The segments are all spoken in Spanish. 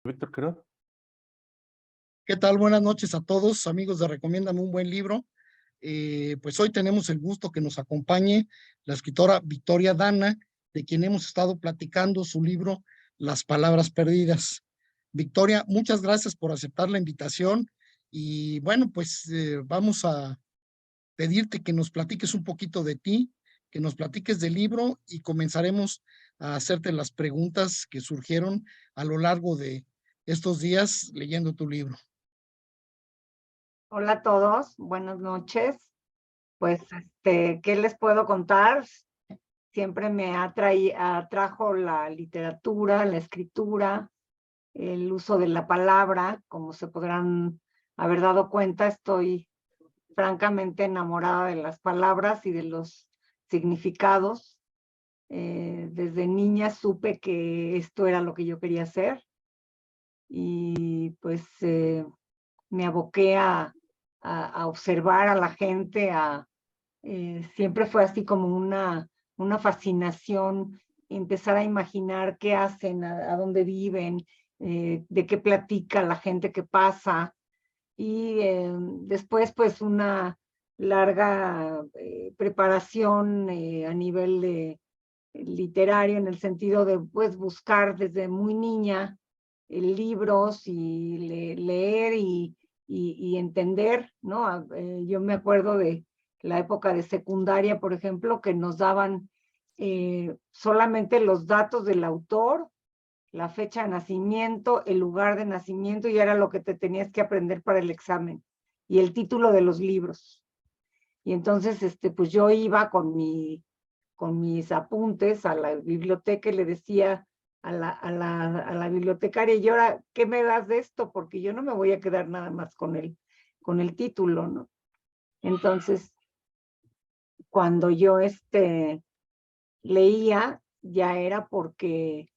Víctor Quiroz. ¿Qué tal? Buenas noches a todos, amigos de Recomiéndame un buen libro. Pues hoy tenemos el gusto que nos acompañe la escritora Victoria Dana, de quien hemos estado platicando su libro Las Palabras Perdidas. Victoria, muchas gracias por aceptar la invitación y bueno, pues vamos a pedirte que nos platiques un poquito de ti, que nos platiques del libro y comenzaremos a hacerte las preguntas que surgieron a lo largo de estos días leyendo tu libro. Hola a todos, buenas noches. Pues, ¿qué les puedo contar? Siempre me atrajo la literatura, la escritura, el uso de la palabra. Como se podrán haber dado cuenta, estoy francamente enamorada de las palabras y de los significados. Desde niña supe que esto era lo que yo quería hacer y pues me aboqué a observar a la gente, siempre fue así como una fascinación, empezar a imaginar qué hacen, a dónde viven, de qué platica la gente que pasa, y después pues una larga preparación a nivel literario, en el sentido de pues buscar desde muy niña libros y leer y entender, ¿no? Yo me acuerdo de la época de secundaria, por ejemplo, que nos daban solamente los datos del autor, la fecha de nacimiento, el lugar de nacimiento, y era lo que te tenías que aprender para el examen, y el título de los libros. Y entonces, pues yo iba con mis apuntes a la biblioteca y le decía a la bibliotecaria, y ahora, ¿qué me das de esto? Porque yo no me voy a quedar nada más con el título, ¿no? Entonces, cuando yo leía, ya era porque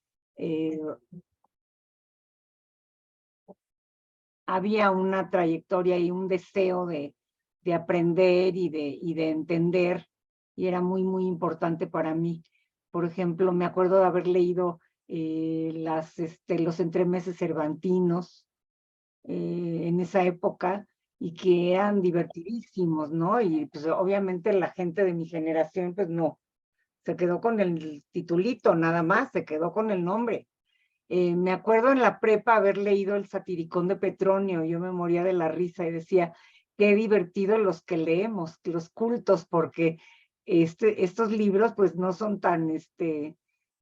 había una trayectoria y un deseo de aprender y de entender, y era muy, muy importante para mí. Por ejemplo, me acuerdo de haber leído los entremeses cervantinos en esa época, y que eran divertidísimos, ¿no? Y pues obviamente la gente de mi generación, pues no, se quedó con el titulito, nada más, se quedó con el nombre. Me acuerdo en la prepa haber leído El Satiricón de Petronio, yo me moría de la risa y decía, qué divertido los que leemos, los cultos, porque estos libros pues no son tan,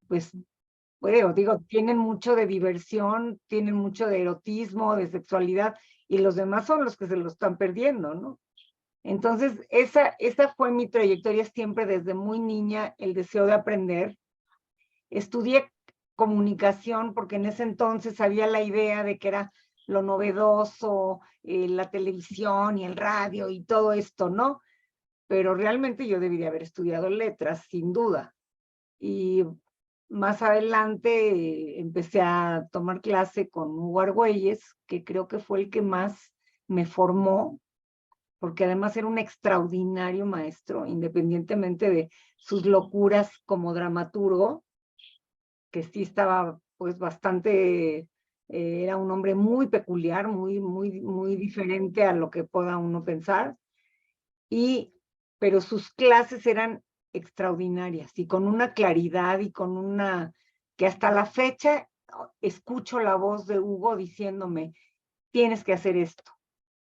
pues, bueno, digo, tienen mucho de diversión, tienen mucho de erotismo, de sexualidad, y los demás son los que se lo están perdiendo, ¿no? Entonces, esa fue mi trayectoria siempre desde muy niña, el deseo de aprender. Estudié comunicación porque en ese entonces había la idea de que era lo novedoso, la televisión y el radio y todo esto, ¿no? Pero realmente yo debí de haber estudiado letras, sin duda. Y más adelante empecé a tomar clase con Hugo Argüelles, que creo que fue el que más me formó, porque además era un extraordinario maestro, independientemente de sus locuras como dramaturgo, que sí estaba pues bastante, era un hombre muy peculiar, muy, muy, muy diferente a lo que pueda uno pensar, pero sus clases eran extraordinarias y con una claridad y con que hasta la fecha escucho la voz de Hugo diciéndome, tienes que hacer esto,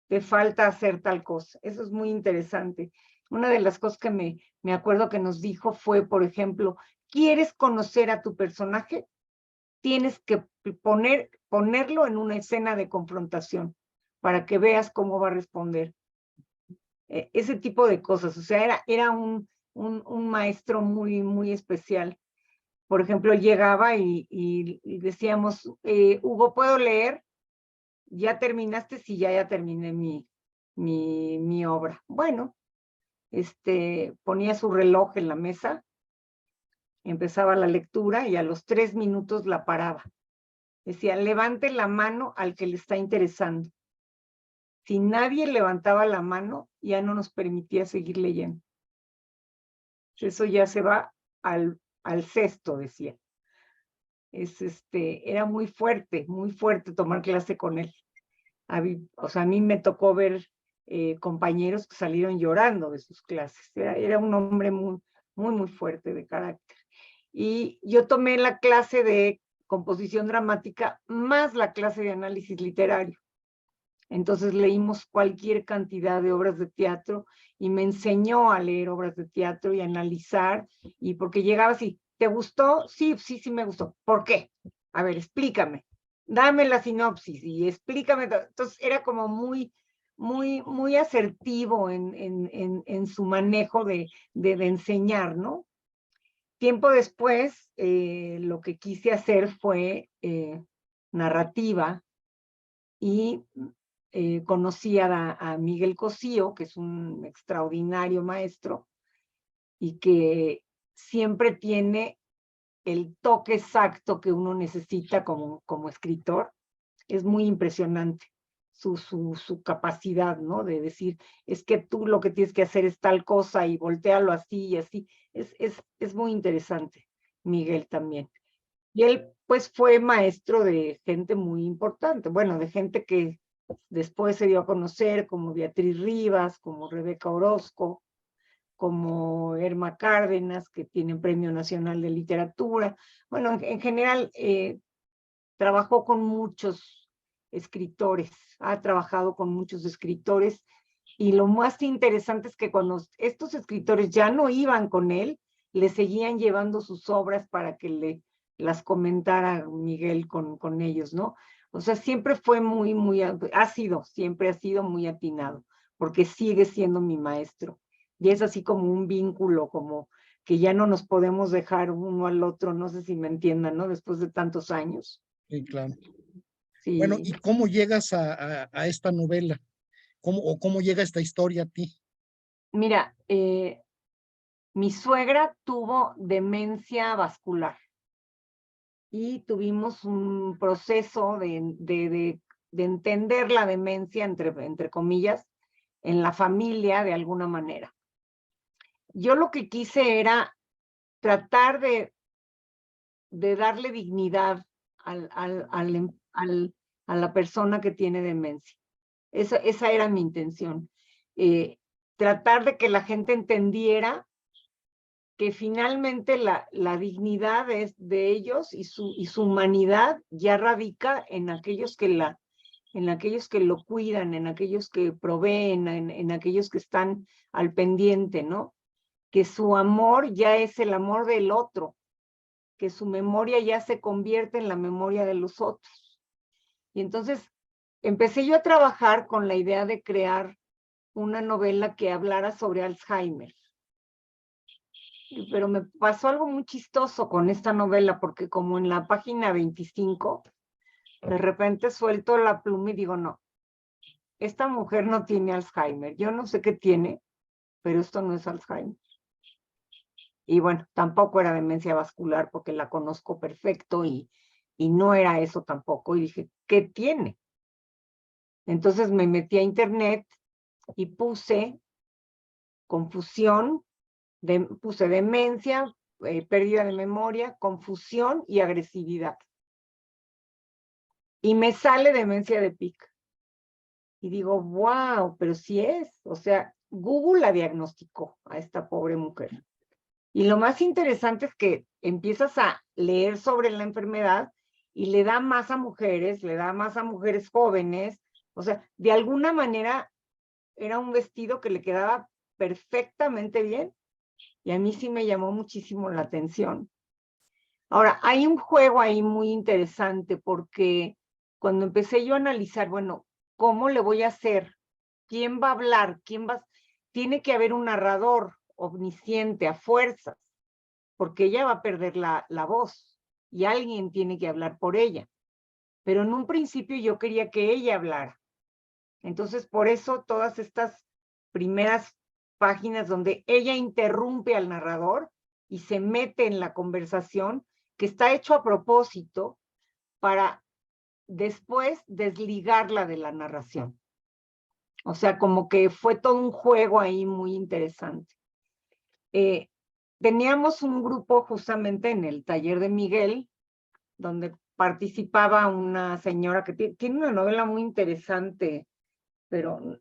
te falta hacer tal cosa. Eso es muy interesante. Una de las cosas que me acuerdo que nos dijo fue, por ejemplo, ¿quieres conocer a tu personaje? Tienes que ponerlo en una escena de confrontación para que veas cómo va a responder. Ese tipo de cosas, o sea, era un maestro muy, muy especial. Por ejemplo, llegaba y decíamos, Hugo, ¿puedo leer? ¿Ya terminaste? Sí, ya terminé mi obra. Bueno, ponía su reloj en la mesa, empezaba la lectura y a los 3 minutos la paraba. Decía, levante la mano al que le está interesando. Si nadie levantaba la mano, ya no nos permitía seguir leyendo. Eso ya se va al cesto, decía. Era muy fuerte tomar clase con él. O sea, a mí me tocó ver compañeros que salieron llorando de sus clases. Era un hombre muy fuerte de carácter. Y yo tomé la clase de composición dramática más la clase de análisis literario. Entonces leímos cualquier cantidad de obras de teatro y me enseñó a leer obras de teatro y a analizar, y porque llegaba así, ¿te gustó? Sí me gustó. ¿Por qué? A ver, explícame. Dame la sinopsis y explícame. Entonces era como muy asertivo en su manejo de enseñar, ¿no? Tiempo después, lo que quise hacer fue narrativa, y conocí a Miguel Cosío, que es un extraordinario maestro y que siempre tiene el toque exacto que uno necesita como escritor. Es muy impresionante su capacidad, ¿no? De decir, es que tú lo que tienes que hacer es tal cosa y voltearlo así y así. Es muy interesante, Miguel también. Y él, pues, fue maestro de gente muy importante, bueno, de gente que después se dio a conocer, como Beatriz Rivas, como Rebeca Orozco, como Erma Cárdenas, que tiene Premio Nacional de Literatura. Bueno, en general, trabajó con muchos escritores, ha trabajado con muchos escritores, y lo más interesante es que cuando estos escritores ya no iban con él, le seguían llevando sus obras para que las comentara Miguel con ellos, ¿no? O sea, siempre fue siempre ha sido muy atinado, porque sigue siendo mi maestro. Y es así como un vínculo, como que ya no nos podemos dejar uno al otro, no sé si me entiendan, ¿no? Después de tantos años. Sí, claro. Bueno, Sí, ¿y cómo llegas a esta novela? ¿Cómo llega esta historia a ti? mira, mi suegra tuvo demencia vascular y tuvimos un proceso de entender la demencia, entre comillas, en la familia de alguna manera. Yo lo que quise era tratar de darle dignidad a la persona que tiene demencia. Esa era mi intención. Tratar de que la gente entendiera que finalmente la dignidad de ellos y su humanidad ya radica en aquellos que lo cuidan, en aquellos que proveen, en aquellos que están al pendiente, ¿no? Que su amor ya es el amor del otro, que su memoria ya se convierte en la memoria de los otros. Y entonces empecé yo a trabajar con la idea de crear una novela que hablara sobre Alzheimer. Pero me pasó algo muy chistoso con esta novela, porque como en la página 25, de repente suelto la pluma y digo, no, esta mujer no tiene Alzheimer. Yo no sé qué tiene, pero esto no es Alzheimer. Y bueno, tampoco era demencia vascular, porque la conozco perfecto, y no era eso tampoco. Y dije, ¿qué tiene? Entonces me metí a internet y puse confusión, puse demencia, pérdida de memoria, confusión y agresividad. Y me sale demencia de Pick. Y digo, wow, pero sí es. O sea, Google la diagnosticó a esta pobre mujer. Y lo más interesante es que empiezas a leer sobre la enfermedad y le da más a mujeres jóvenes. O sea, de alguna manera era un vestido que le quedaba perfectamente bien, y a mí sí me llamó muchísimo la atención. Ahora, hay un juego ahí muy interesante, porque cuando empecé yo a analizar, bueno, ¿cómo le voy a hacer? ¿Quién va a hablar? Tiene que haber un narrador omnisciente a fuerzas, porque ella va a perder la voz y alguien tiene que hablar por ella. Pero en un principio yo quería que ella hablara. Entonces, por eso todas estas primeras páginas donde ella interrumpe al narrador y se mete en la conversación, que está hecho a propósito para después desligarla de la narración. O sea, como que fue todo un juego ahí muy interesante. Teníamos un grupo justamente en el taller de Miguel, donde participaba una señora que tiene una novela muy interesante, pero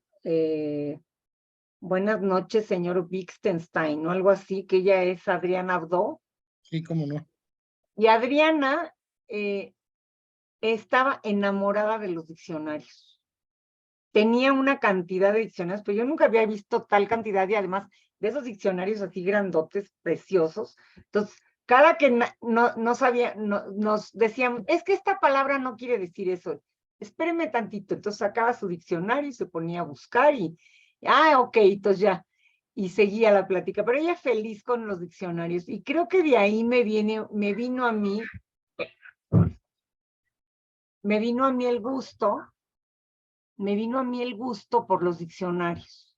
Buenas noches, señor Wittgenstein, o algo así, que ella es Adriana Abdo. Sí, cómo no. Y Adriana estaba enamorada de los diccionarios. Tenía una cantidad de diccionarios, pero yo nunca había visto tal cantidad, y además de esos diccionarios así grandotes, preciosos. Entonces, cada que no sabía, nos decían, es que esta palabra no quiere decir eso, espéreme tantito. Entonces sacaba su diccionario y se ponía a buscar ok, entonces ya, y seguía la plática, pero ella feliz con los diccionarios, y creo que de ahí me vino a mí el gusto por los diccionarios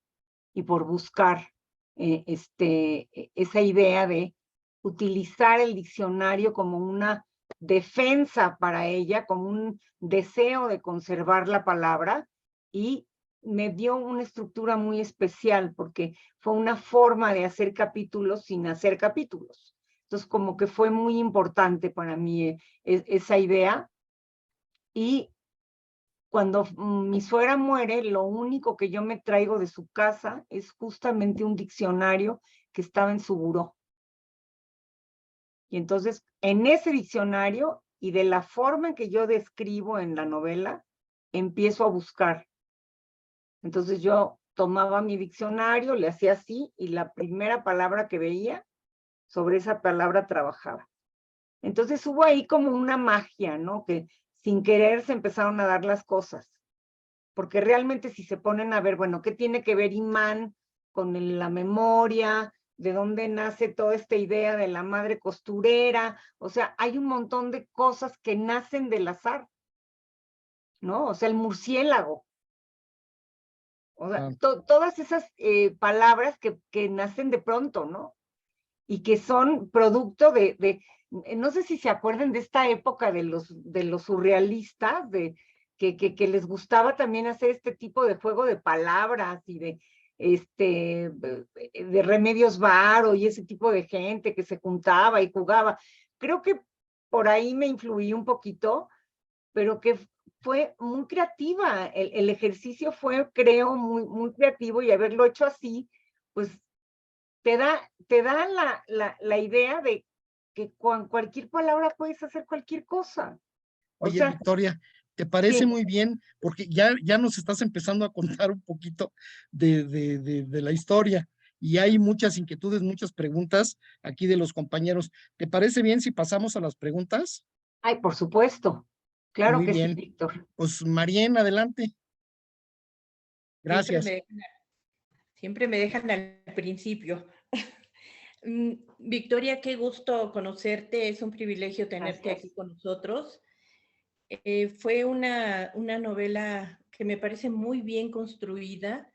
y por buscar esa idea de utilizar el diccionario como una defensa para ella, como un deseo de conservar la palabra, y me dio una estructura muy especial porque fue una forma de hacer capítulos sin hacer capítulos. Entonces, como que fue muy importante para mí esa idea. Y cuando mi suegra muere, lo único que yo me traigo de su casa es justamente un diccionario que estaba en su buró. Y entonces, en ese diccionario y de la forma en que yo describo en la novela, empiezo a buscar. Entonces yo tomaba mi diccionario, le hacía así, y la primera palabra que veía, sobre esa palabra trabajaba. Entonces hubo ahí como una magia, ¿no? Que sin querer se empezaron a dar las cosas. Porque realmente si se ponen a ver, bueno, ¿qué tiene que ver imán con la memoria? ¿De dónde nace toda esta idea de la madre costurera? O sea, hay un montón de cosas que nacen del azar, ¿no? O sea, el murciélago. O sea, todas esas palabras que nacen de pronto, ¿no? Y que son producto no sé si se acuerdan de esta época de los surrealistas, que les gustaba también hacer este tipo de juego de palabras y de Remedios Varo y ese tipo de gente que se juntaba y jugaba. Creo que por ahí me influí un poquito, pero que fue muy creativa. El ejercicio fue, creo, muy, muy creativo, y haberlo hecho así, pues te da la idea de que con cualquier palabra puedes hacer cualquier cosa. O Oye, sea, Victoria, ¿te parece sí. muy bien? Porque ya nos estás empezando a contar un poquito de la historia y hay muchas inquietudes, muchas preguntas aquí de los compañeros. ¿Te parece bien si pasamos a las preguntas? Ay, por supuesto. Claro Muy que sí, bien. Víctor. Pues Marien, adelante. Siempre Gracias. me, siempre me dejan al principio. Victoria, qué gusto conocerte, es un privilegio tenerte Gracias. aquí con nosotros. Fue una novela que me parece muy bien construida,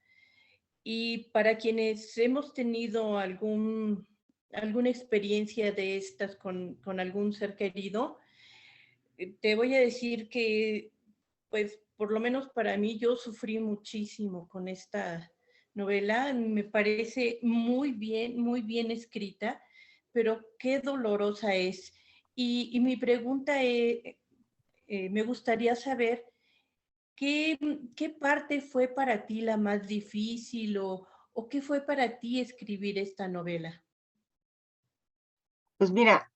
y para quienes hemos tenido alguna experiencia de estas con algún ser querido, te voy a decir que, pues, por lo menos para mí, yo sufrí muchísimo con esta novela. Me parece muy bien escrita, pero qué dolorosa es. Y mi pregunta es, me gustaría saber qué parte fue para ti la más difícil, o qué fue para ti escribir esta novela. Pues mira,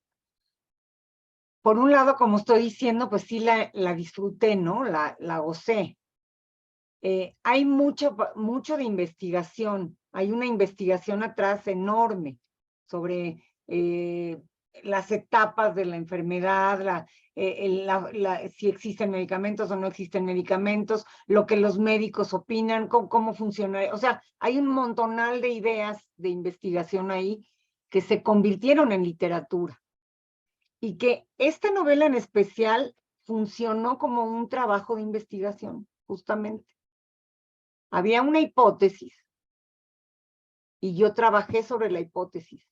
por un lado, como estoy diciendo, pues sí la disfruté, ¿no? La gocé. Hay mucho de investigación, hay una investigación atrás enorme sobre las etapas de la enfermedad, si existen medicamentos o no existen medicamentos, lo que los médicos opinan, cómo funciona. O sea, hay un montonal de ideas de investigación ahí que se convirtieron en literatura, y que esta novela en especial funcionó como un trabajo de investigación, justamente. Había una hipótesis y yo trabajé sobre la hipótesis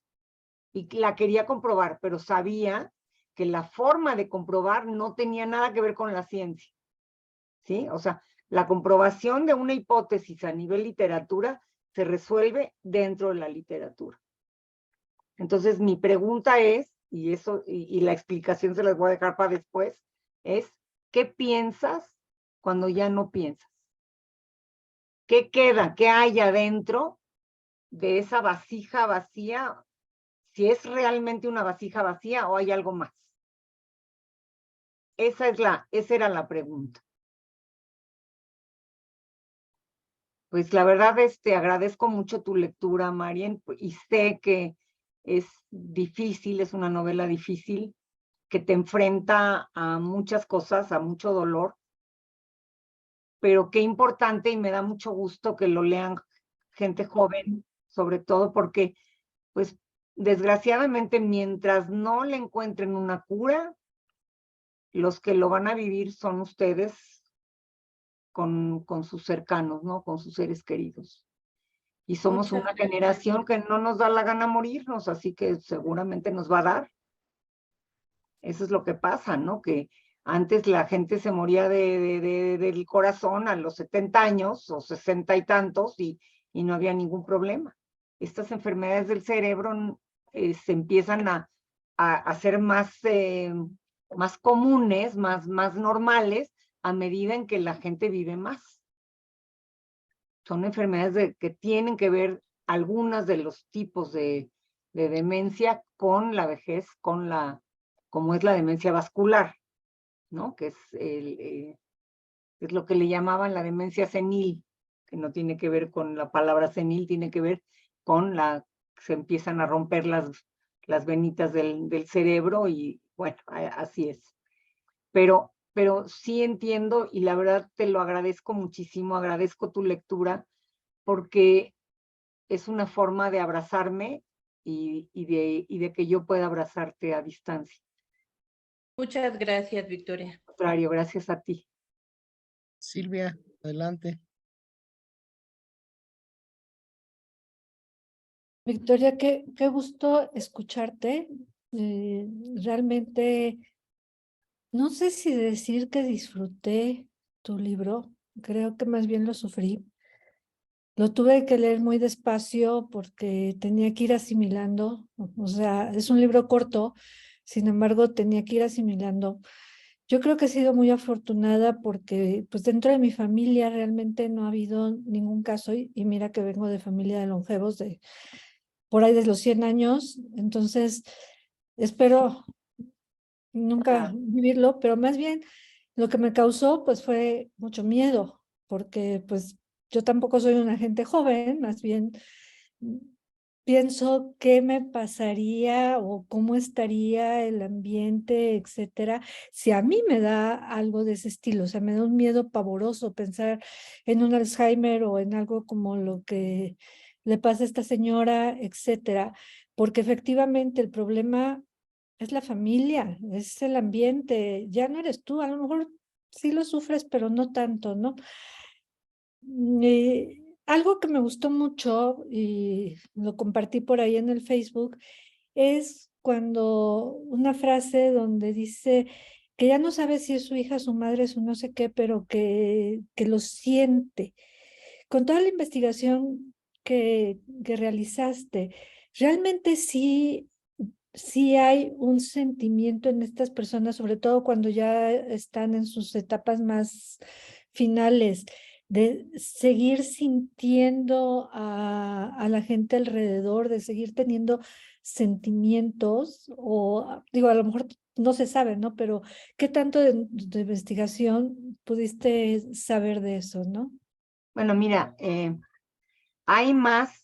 y la quería comprobar, pero sabía que la forma de comprobar no tenía nada que ver con la ciencia, ¿sí? O sea, la comprobación de una hipótesis a nivel literatura se resuelve dentro de la literatura. Entonces, mi pregunta es, y eso, y la explicación se las voy a dejar para después, es ¿qué piensas cuando ya no piensas? ¿Qué queda? ¿Qué hay adentro de esa vasija vacía? Si es realmente una vasija vacía o hay algo más. Esa era la pregunta. Pues la verdad, agradezco mucho tu lectura, Marien, y sé que es difícil, es una novela difícil, que te enfrenta a muchas cosas, a mucho dolor, pero qué importante y me da mucho gusto que lo lean gente joven, sobre todo porque, pues, desgraciadamente, mientras no le encuentren una cura, los que lo van a vivir son ustedes con sus cercanos, ¿no? Con sus seres queridos. Y somos Muchas una gracias. generación que no nos da la gana morirnos, así que seguramente nos va a dar. Eso es lo que pasa, ¿no? Que antes la gente se moría del corazón a los 70 años o 60 y tantos y no había ningún problema. Estas enfermedades del cerebro se empiezan a hacer más comunes, más normales, a medida en que la gente vive más. Son enfermedades que tienen que ver algunas de los tipos de demencia con la vejez, como es la demencia vascular, ¿no? Que es lo que le llamaban la demencia senil, que no tiene que ver con la palabra senil, tiene que ver con se empiezan a romper las venitas del cerebro y bueno, así es. Pero sí entiendo y la verdad te lo agradezco muchísimo, agradezco tu lectura porque es una forma de abrazarme y de que yo pueda abrazarte a distancia. Muchas gracias, Victoria. Al contrario, gracias a ti. Silvia, adelante. Victoria, qué gusto escucharte. Realmente, no sé si decir que disfruté tu libro, creo que más bien lo sufrí. Lo tuve que leer muy despacio porque tenía que ir asimilando, o sea, es un libro corto, sin embargo, tenía que ir asimilando. Yo creo que he sido muy afortunada porque pues dentro de mi familia realmente no ha habido ningún caso y mira que vengo de familia de longevos por ahí de los 100 años, entonces espero nunca vivirlo, pero más bien lo que me causó pues fue mucho miedo, porque pues yo tampoco soy una gente joven, más bien pienso qué me pasaría o cómo estaría el ambiente, etcétera, si a mí me da algo de ese estilo, o sea, me da un miedo pavoroso pensar en un Alzheimer o en algo como lo que le pasa a esta señora, etcétera, porque efectivamente el problema es la familia, es el ambiente, ya no eres tú, a lo mejor sí lo sufres, pero no tanto, ¿no? Algo que me gustó mucho y lo compartí por ahí en el Facebook es cuando una frase donde dice que ya no sabe si es su hija, su madre, su no sé qué, pero que lo siente. Con toda la investigación que realizaste, realmente sí hay un sentimiento en estas personas, sobre todo cuando ya están en sus etapas más finales, de seguir sintiendo a la gente alrededor, de seguir teniendo sentimientos, o digo, a lo mejor no se sabe, ¿no? Pero ¿qué tanto de investigación pudiste saber de eso, no? Bueno, mira, hay más,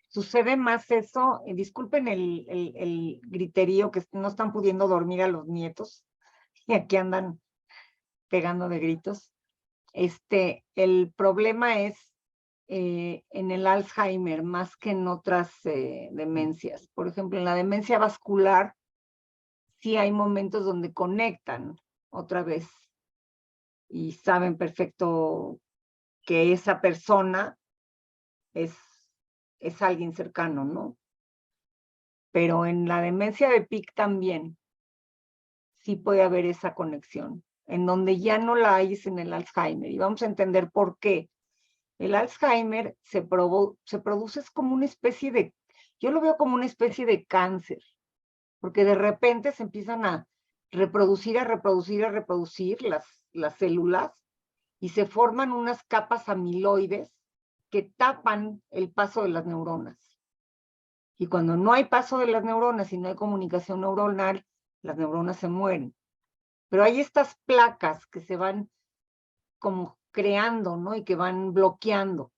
sucede más eso, disculpen el griterío que no están pudiendo dormir a los nietos y aquí andan pegando de gritos. El problema es en el Alzheimer más que en otras demencias. Por ejemplo, en la demencia vascular sí hay momentos donde conectan otra vez y saben perfecto que esa persona es alguien cercano, ¿no? Pero en la demencia de Pick también sí puede haber esa conexión, en donde ya no la hay es en el Alzheimer. Y vamos a entender por qué. El Alzheimer se produce como una especie de, yo lo veo como una especie de cáncer, porque de repente se empiezan a reproducir las células y se forman unas capas amiloides que tapan el paso de las neuronas. Y cuando no hay paso de las neuronas y no hay comunicación neuronal, las neuronas se mueren. Pero hay estas placas que se van como creando, ¿no? Y que van bloqueando.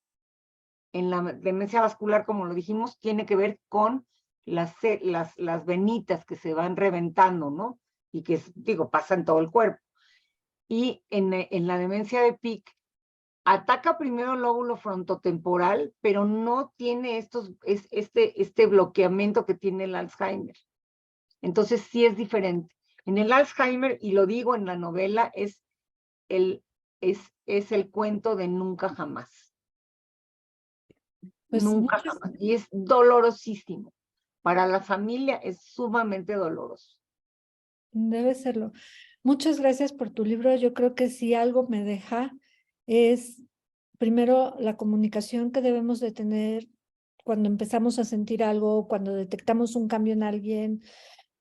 En la demencia vascular, como lo dijimos, tiene que ver con las venitas que se van reventando, ¿no? Y que, digo, pasan todo el cuerpo. Y en la demencia de Pick, ataca primero el lóbulo frontotemporal, pero no tiene este bloqueamiento que tiene el Alzheimer. Entonces sí es diferente. En el Alzheimer, y lo digo en la novela, es el cuento de nunca jamás. Pues Nunca jamás. Y es dolorosísimo. Para la familia es sumamente doloroso. debe serlo. Muchas gracias por tu libro. Yo creo que si algo me deja es, primero, la comunicación que debemos de tener cuando empezamos a sentir algo, cuando detectamos un cambio en alguien,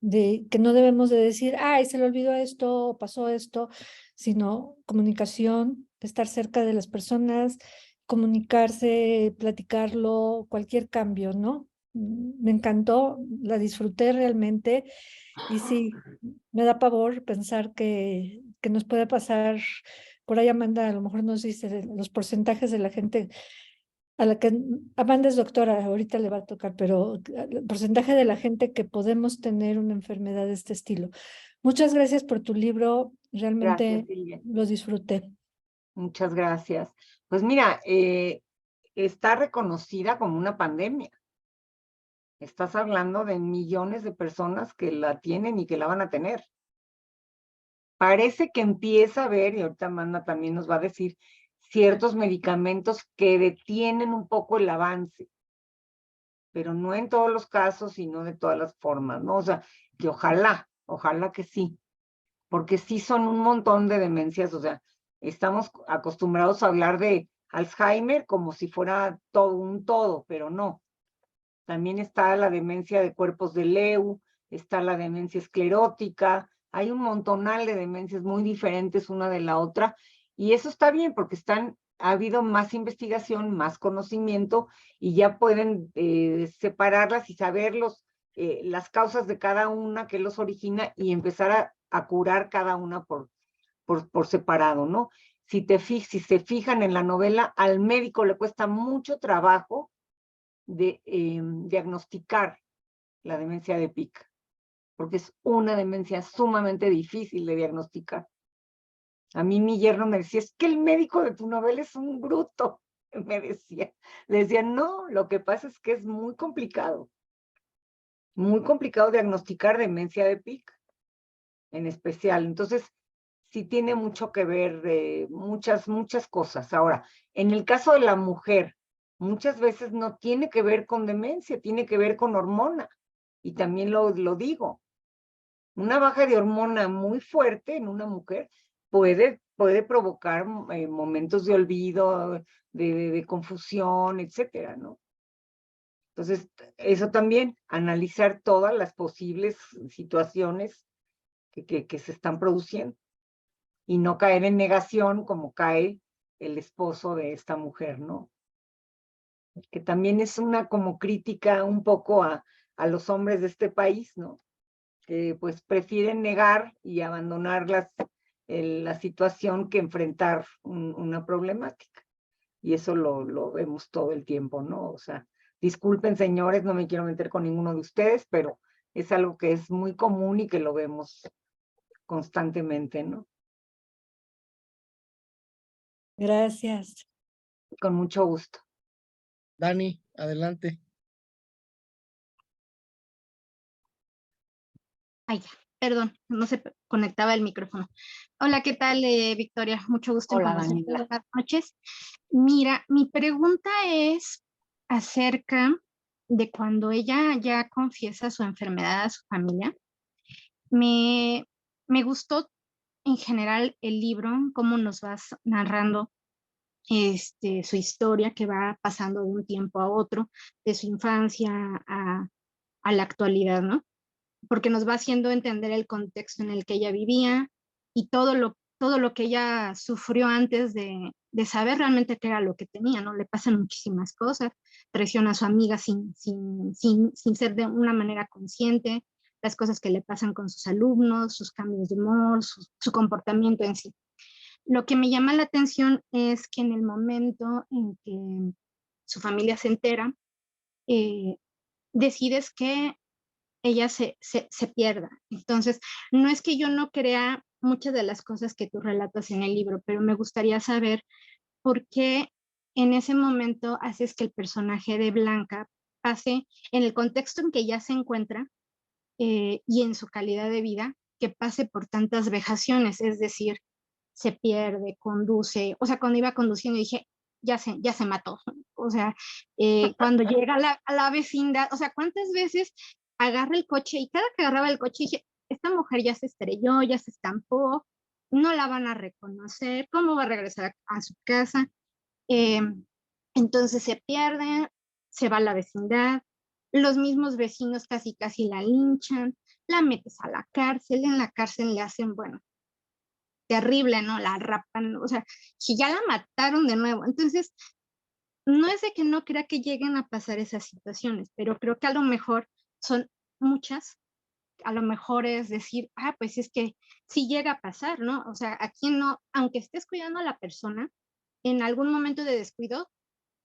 de que no debemos de decir, ay, se le olvidó esto, o pasó esto, sino comunicación, estar cerca de las personas, comunicarse, platicarlo, cualquier cambio, ¿no? Me encantó, la disfruté realmente y sí, me da pavor pensar que nos puede pasar. Por ahí Amanda a lo mejor nos dice los porcentajes de la gente a la que Amanda es doctora, ahorita le va a tocar, pero el porcentaje de la gente que podemos tener una enfermedad de este estilo. Muchas gracias por tu libro, Gracias, realmente Silvia. lo disfruté. Muchas gracias. Pues mira, está reconocida como una pandemia. Estás hablando de millones de personas que la tienen y que la van a tener. Parece que empieza a haber, y ahorita Amanda también nos va a decir, ciertos medicamentos que detienen un poco el avance, pero no en todos los casos y no de todas las formas, ¿no? O sea, que ojalá que sí, porque sí son un montón de demencias, o sea, estamos acostumbrados a hablar de Alzheimer como si fuera todo un todo, pero no. También está la demencia de cuerpos de Lewy, está la demencia esclerótica, hay un montonal de demencias muy diferentes una de la otra, y eso está bien porque ha habido más investigación, más conocimiento, y ya pueden separarlas y saber las causas de cada una que los origina y empezar a curar cada una por separado, ¿no? Si se fijan en la novela, al médico le cuesta mucho trabajo de diagnosticar la demencia de Pick, porque es una demencia sumamente difícil de diagnosticar. A mí mi yerno me decía, es que el médico de tu novela es un bruto, me decía. Le decía, no, lo que pasa es que es muy complicado diagnosticar demencia de Pick, en especial. Entonces, sí tiene mucho que ver de muchas cosas. Ahora, en el caso de la mujer, muchas veces no tiene que ver con demencia, tiene que ver con hormona. Y también lo digo, una baja de hormona muy fuerte en una mujer puede provocar momentos de olvido, de confusión, etcétera, ¿no? Entonces, eso también, analizar todas las posibles situaciones que se están produciendo y no caer en negación como cae el esposo de esta mujer, ¿no? Que también es una como crítica un poco a los hombres de este país, ¿no? Que pues prefieren negar y abandonar la situación que enfrentar una problemática. Y eso lo vemos todo el tiempo, ¿no? O sea, disculpen señores, no me quiero meter con ninguno de ustedes, pero es algo que es muy común y que lo vemos constantemente, ¿no? Gracias. Con mucho gusto. Dani, adelante. Ay, ya, perdón, no se conectaba el micrófono. Hola, ¿qué tal, Victoria? Mucho gusto en Hola, conocerte. Daniela. Buenas noches. Mira, mi pregunta es acerca de cuando ella ya confiesa su enfermedad a su familia. Me gustó en general el libro, cómo nos vas narrando su historia que va pasando de un tiempo a otro, de su infancia a la actualidad, ¿no? porque nos va haciendo entender el contexto en el que ella vivía y todo lo que ella sufrió antes de saber realmente qué era lo que tenía, ¿no? Le pasan muchísimas cosas, traiciona a su amiga sin ser de una manera consciente, las cosas que le pasan con sus alumnos, sus cambios de humor, su comportamiento en sí. Lo que me llama la atención es que en el momento en que su familia se entera, decides que ella se pierda. Entonces, no es que yo no crea muchas de las cosas que tú relatas en el libro, pero me gustaría saber por qué en ese momento haces que el personaje de Blanca pase en el contexto en que ella se encuentra y en su calidad de vida, que pase por tantas vejaciones, es decir, se pierde, conduce, o sea, cuando iba conduciendo dije, ya se mató, o sea, cuando llega a la vecindad, o sea, ¿cuántas veces agarra el coche y cada que agarraba el coche dije, esta mujer ya se estrelló, ya se estampó, no la van a reconocer, ¿cómo va a regresar a su casa? Eh, entonces se pierde, se va a la vecindad, los mismos vecinos casi la linchan, la metes a la cárcel, en la cárcel le hacen, bueno, terrible, ¿no? La rapan, o sea, si ya la mataron de nuevo. Entonces, no es de que no crea que lleguen a pasar esas situaciones, pero creo que a lo mejor son muchas, a lo mejor es decir, pues es que sí llega a pasar, ¿no? O sea, aquí no, aunque estés cuidando a la persona, en algún momento de descuido,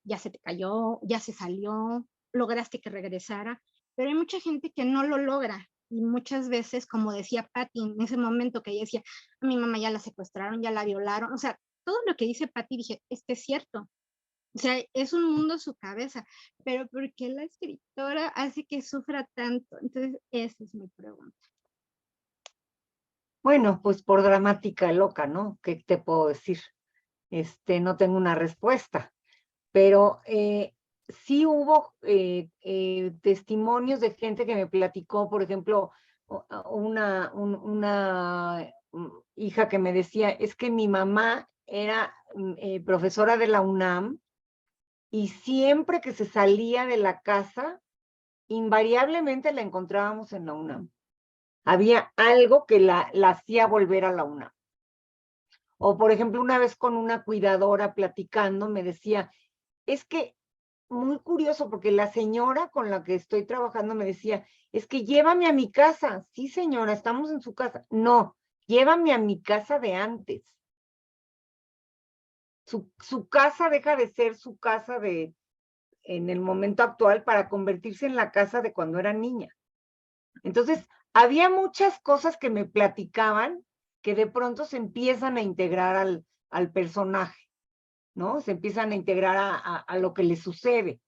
ya se te cayó, ya se salió, lograste que regresara, pero hay mucha gente que no lo logra y muchas veces, como decía Patty en ese momento que ella decía, a mi mamá ya la secuestraron, ya la violaron, o sea, todo lo que dice Patty dije, es que es cierto, o sea, es un mundo su cabeza, pero ¿por qué la escritora hace que sufra tanto? Entonces, esa es mi pregunta. Bueno, pues por dramática loca, ¿no? ¿Qué te puedo decir? No tengo una respuesta, pero sí hubo testimonios de gente que me platicó, por ejemplo, una hija que me decía, es que mi mamá era profesora de la UNAM y siempre que se salía de la casa, invariablemente la encontrábamos en la UNAM. Había algo que la hacía volver a la UNAM. O, por ejemplo, una vez con una cuidadora platicando, me decía, es que muy curioso, porque la señora con la que estoy trabajando me decía, es que llévame a mi casa. Sí, señora, estamos en su casa. No, llévame a mi casa de antes. Su casa deja de ser su casa en el momento actual para convertirse en la casa de cuando era niña. Entonces, había muchas cosas que me platicaban que de pronto se empiezan a integrar al personaje, ¿no? Se empiezan a integrar a lo que le sucede.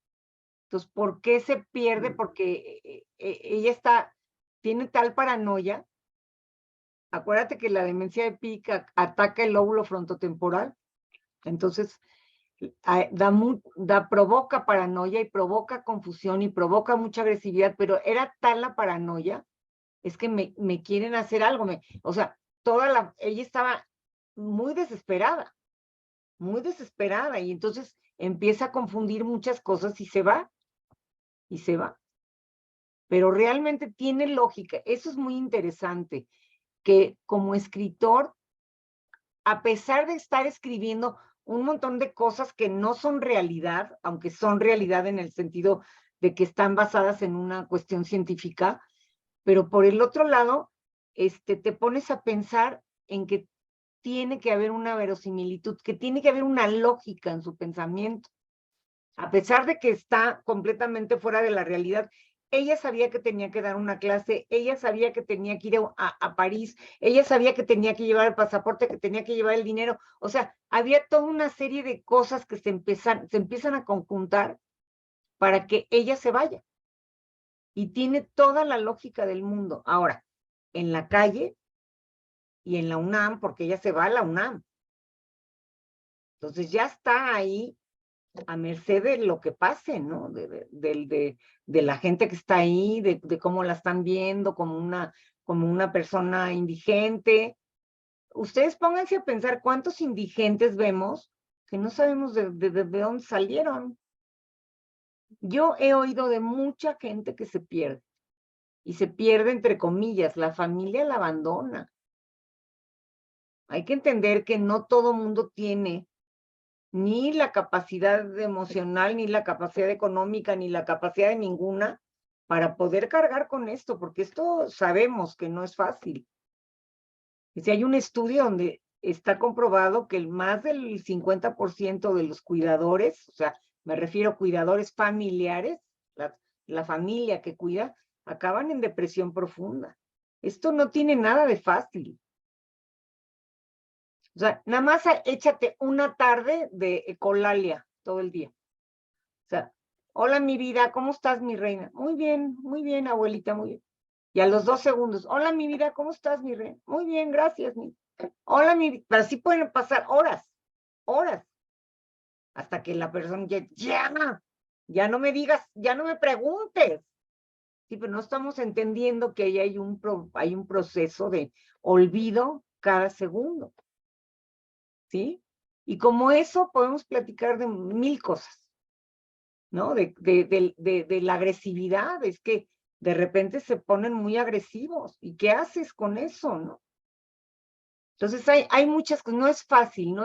Entonces, ¿por qué se pierde? Porque ella tiene tal paranoia. Acuérdate que la demencia de Pick ataca el lóbulo frontotemporal. Entonces, provoca paranoia y provoca confusión y provoca mucha agresividad, pero era tal la paranoia, es que me quieren hacer algo. O sea, ella estaba muy desesperada, y entonces empieza a confundir muchas cosas y se va. Pero realmente tiene lógica. Eso es muy interesante, que como escritor, a pesar de estar escribiendo un montón de cosas que no son realidad, aunque son realidad en el sentido de que están basadas en una cuestión científica, pero por el otro lado, te pones a pensar en que tiene que haber una verosimilitud, que tiene que haber una lógica en su pensamiento. A pesar de que está completamente fuera de la realidad, ella sabía que tenía que dar una clase, ella sabía que tenía que ir a París, ella sabía que tenía que llevar el pasaporte, que tenía que llevar el dinero. O sea, había toda una serie de cosas que se empiezan a conjuntar para que ella se vaya. Y tiene toda la lógica del mundo. Ahora, en la calle y en la UNAM, porque ella se va a la UNAM. Entonces ya está ahí a merced de lo que pase, ¿no? De la gente que está ahí, de cómo la están viendo como una persona indigente. Ustedes pónganse a pensar cuántos indigentes vemos que no sabemos de dónde salieron. Yo he oído de mucha gente que se pierde. y se pierde, entre comillas, la familia la abandona. Hay que entender que no todo mundo tiene ni la capacidad emocional, ni la capacidad económica, ni la capacidad de ninguna para poder cargar con esto, porque esto sabemos que no es fácil. Y si hay un estudio donde está comprobado que más del 50% de los cuidadores, o sea, me refiero a cuidadores familiares, la familia que cuida, acaban en depresión profunda. Esto no tiene nada de fácil. O sea, nada más échate una tarde de ecolalia todo el día. O sea, hola mi vida, ¿cómo estás mi reina? Muy bien, abuelita, muy bien. Y a los 2 segundos, hola mi vida, ¿cómo estás mi reina? Muy bien, gracias. Hola mi vida, pero así pueden pasar horas, hasta que la persona ya no me digas, ya no me preguntes. Sí, pero no estamos entendiendo que ahí hay un proceso de olvido cada segundo. ¿Sí? Y como eso podemos platicar de 1000 cosas, ¿no? De la agresividad, es que de repente se ponen muy agresivos. ¿Y qué haces con eso, no? Entonces hay muchas cosas, no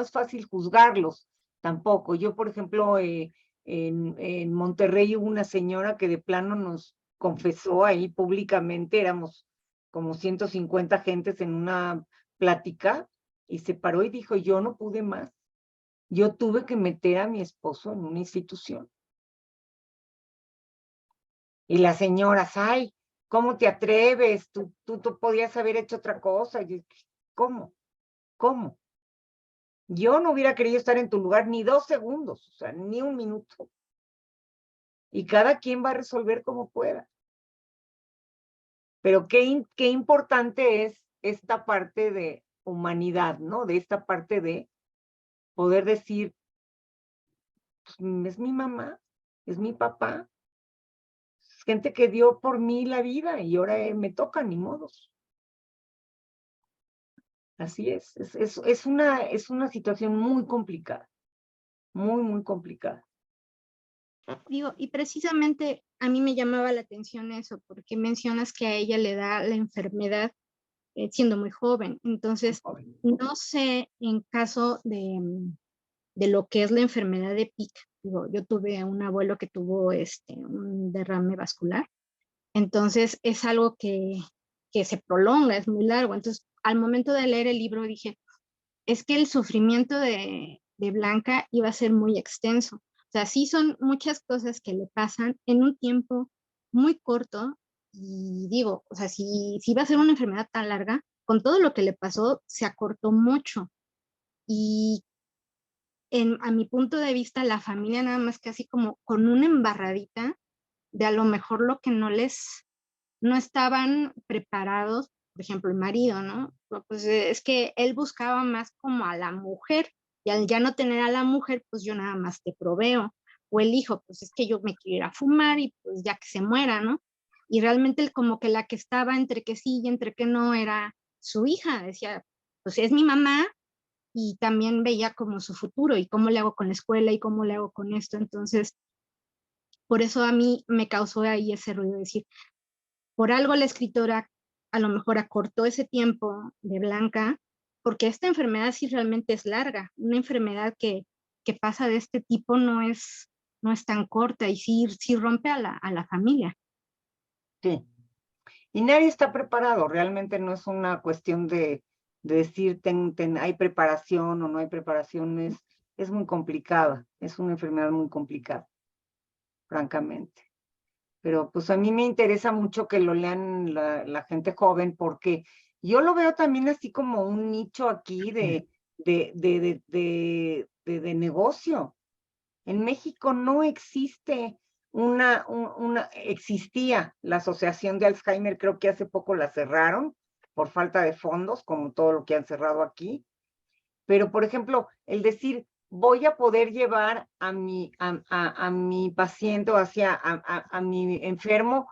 es fácil juzgarlos tampoco. Yo, por ejemplo, en Monterrey hubo una señora que de plano nos confesó ahí públicamente, éramos como 150 gentes en una plática, y se paró y dijo, yo no pude más. Yo tuve que meter a mi esposo en una institución. Y las señoras, ay, ¿cómo te atreves? Tú podías haber hecho otra cosa. Y, ¿cómo? Yo no hubiera querido estar en tu lugar ni 2 segundos, o sea, ni un minuto. Y cada quien va a resolver como pueda. Pero qué importante es esta parte de humanidad, ¿no? De esta parte de poder decir, pues, es mi mamá, es mi papá, es gente que dio por mí la vida y ahora me toca, ni modos. Así es una situación muy complicada, muy complicada. Digo, y precisamente a mí me llamaba la atención eso, porque mencionas que a ella le da la enfermedad siendo muy joven. Entonces, no sé en caso de lo que es la enfermedad de Pick. Digo, yo tuve un abuelo que tuvo un derrame vascular. Entonces, es algo que se prolonga, es muy largo. Entonces, al momento de leer el libro dije, es que el sufrimiento de Blanca iba a ser muy extenso. O sea, sí son muchas cosas que le pasan en un tiempo muy corto y digo, o sea, si iba a ser una enfermedad tan larga, con todo lo que le pasó, se acortó mucho. Y a mi punto de vista, la familia nada más que así como con una embarradita de a lo mejor lo que no estaban preparados, por ejemplo, el marido, ¿no? Pues es que él buscaba más como a la mujer, y al ya no tener a la mujer, pues yo nada más te proveo. O el hijo, pues es que yo me quiero ir a fumar y pues ya que se muera, ¿no? Y realmente como que la que estaba entre que sí y entre que no era su hija, decía, pues es mi mamá, y también veía como su futuro y cómo le hago con la escuela y cómo le hago con esto. Entonces, por eso a mí me causó ahí ese ruido de decir, por algo la escritora a lo mejor acortó ese tiempo de Blanca, porque esta enfermedad sí realmente es larga. Una enfermedad que pasa de este tipo no es tan corta y sí rompe a la familia. Sí. Y nadie está preparado, realmente no es una cuestión de decir hay preparación o no hay preparación, es muy complicada, es una enfermedad muy complicada, francamente. Pero pues a mí me interesa mucho que lo lean la gente joven, porque yo lo veo también así como un nicho aquí de negocio. En México no existe existía la Asociación de Alzheimer, creo que hace poco la cerraron por falta de fondos, como todo lo que han cerrado aquí. Pero, por ejemplo, el decir, voy a poder llevar a mi paciente o a mi enfermo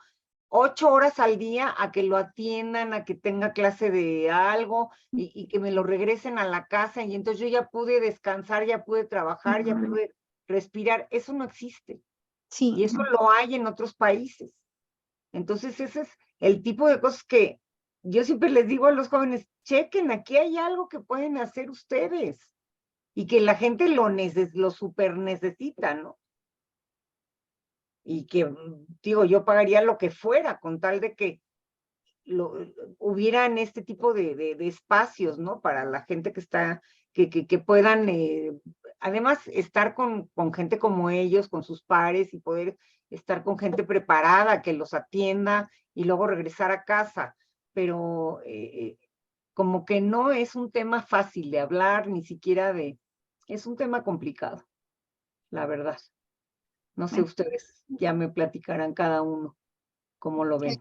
8 horas al día a que lo atiendan, a que tenga clase de algo y que me lo regresen a la casa, y entonces yo ya pude descansar, ya pude trabajar, ya pude respirar. Eso no existe. Sí. Y eso lo hay en otros países. Entonces ese el tipo de cosas que yo siempre les digo a los jóvenes, chequen, aquí hay algo que pueden hacer ustedes y que la gente lo super necesita, ¿no? Y que, digo, yo pagaría lo que fuera con tal de que hubieran este tipo de espacios, ¿no? Para la gente que está, que puedan, además, estar con gente como ellos, con sus pares, y poder estar con gente preparada que los atienda y luego regresar a casa. Pero como que no es un tema fácil de hablar, ni siquiera es un tema complicado, la verdad. No sé, ustedes ya me platicarán cada uno cómo lo ven.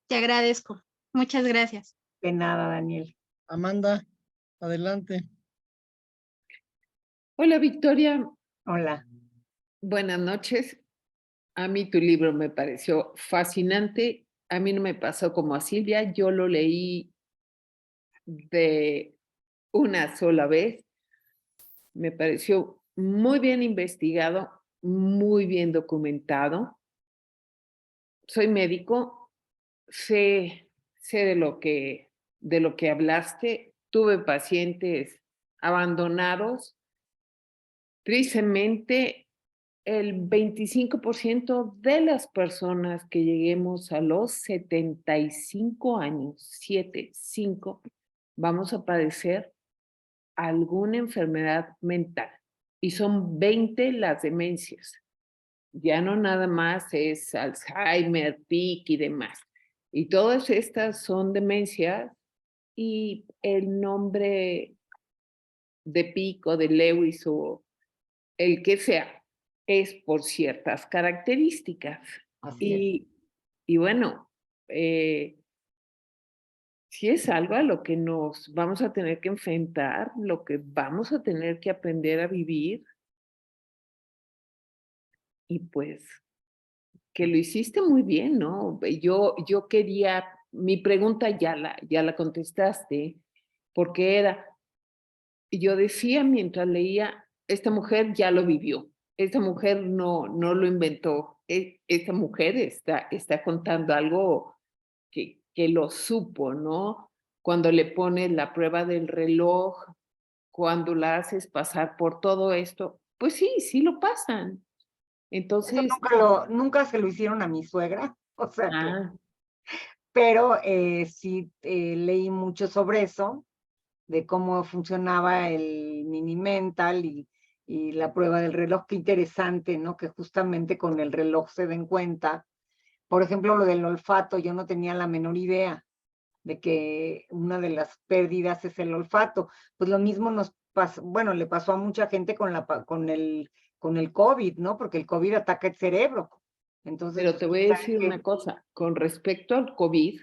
Te agradezco. Muchas gracias. De nada, Daniel. Amanda, adelante. Hola Victoria, Hola. buenas noches. A mí tu libro me pareció fascinante. A mí no me pasó como a Silvia, yo lo leí de una sola vez. Me pareció muy bien investigado, muy bien documentado. Soy médico, sé de lo que hablaste. Tuve pacientes abandonados. Tristemente, el 25% de las personas que lleguemos a los 75 años, 75, vamos a padecer alguna enfermedad mental. Y son 20 las demencias. Ya no nada más es Alzheimer, TIC y demás. Y todas estas son demencias y el nombre de Pic o de Lewis o el que sea, es por ciertas características. Así es. Y bueno, si es algo a lo que nos vamos a tener que enfrentar, lo que vamos a tener que aprender a vivir, y pues que lo hiciste muy bien, ¿no? Yo quería, mi pregunta ya la contestaste, porque era, yo decía mientras leía, esta mujer ya lo vivió, esta mujer no lo inventó, esta mujer está contando algo que lo supo, ¿no? Cuando le pones la prueba del reloj, cuando la haces pasar por todo esto, pues sí lo pasan. Eso Entonces, nunca se lo hicieron a mi suegra, o sea que, ah, pero sí leí mucho sobre eso, de cómo funcionaba el mini mental y la prueba del reloj. Qué interesante, ¿no? Que justamente con el reloj se den cuenta. Por ejemplo, lo del olfato, yo no tenía la menor idea de que una de las pérdidas es el olfato. Pues lo mismo nos pasó, bueno, le pasó a mucha gente con el COVID, ¿no? Porque el COVID ataca el cerebro. Entonces, pero te voy a decir una cosa, con respecto al COVID,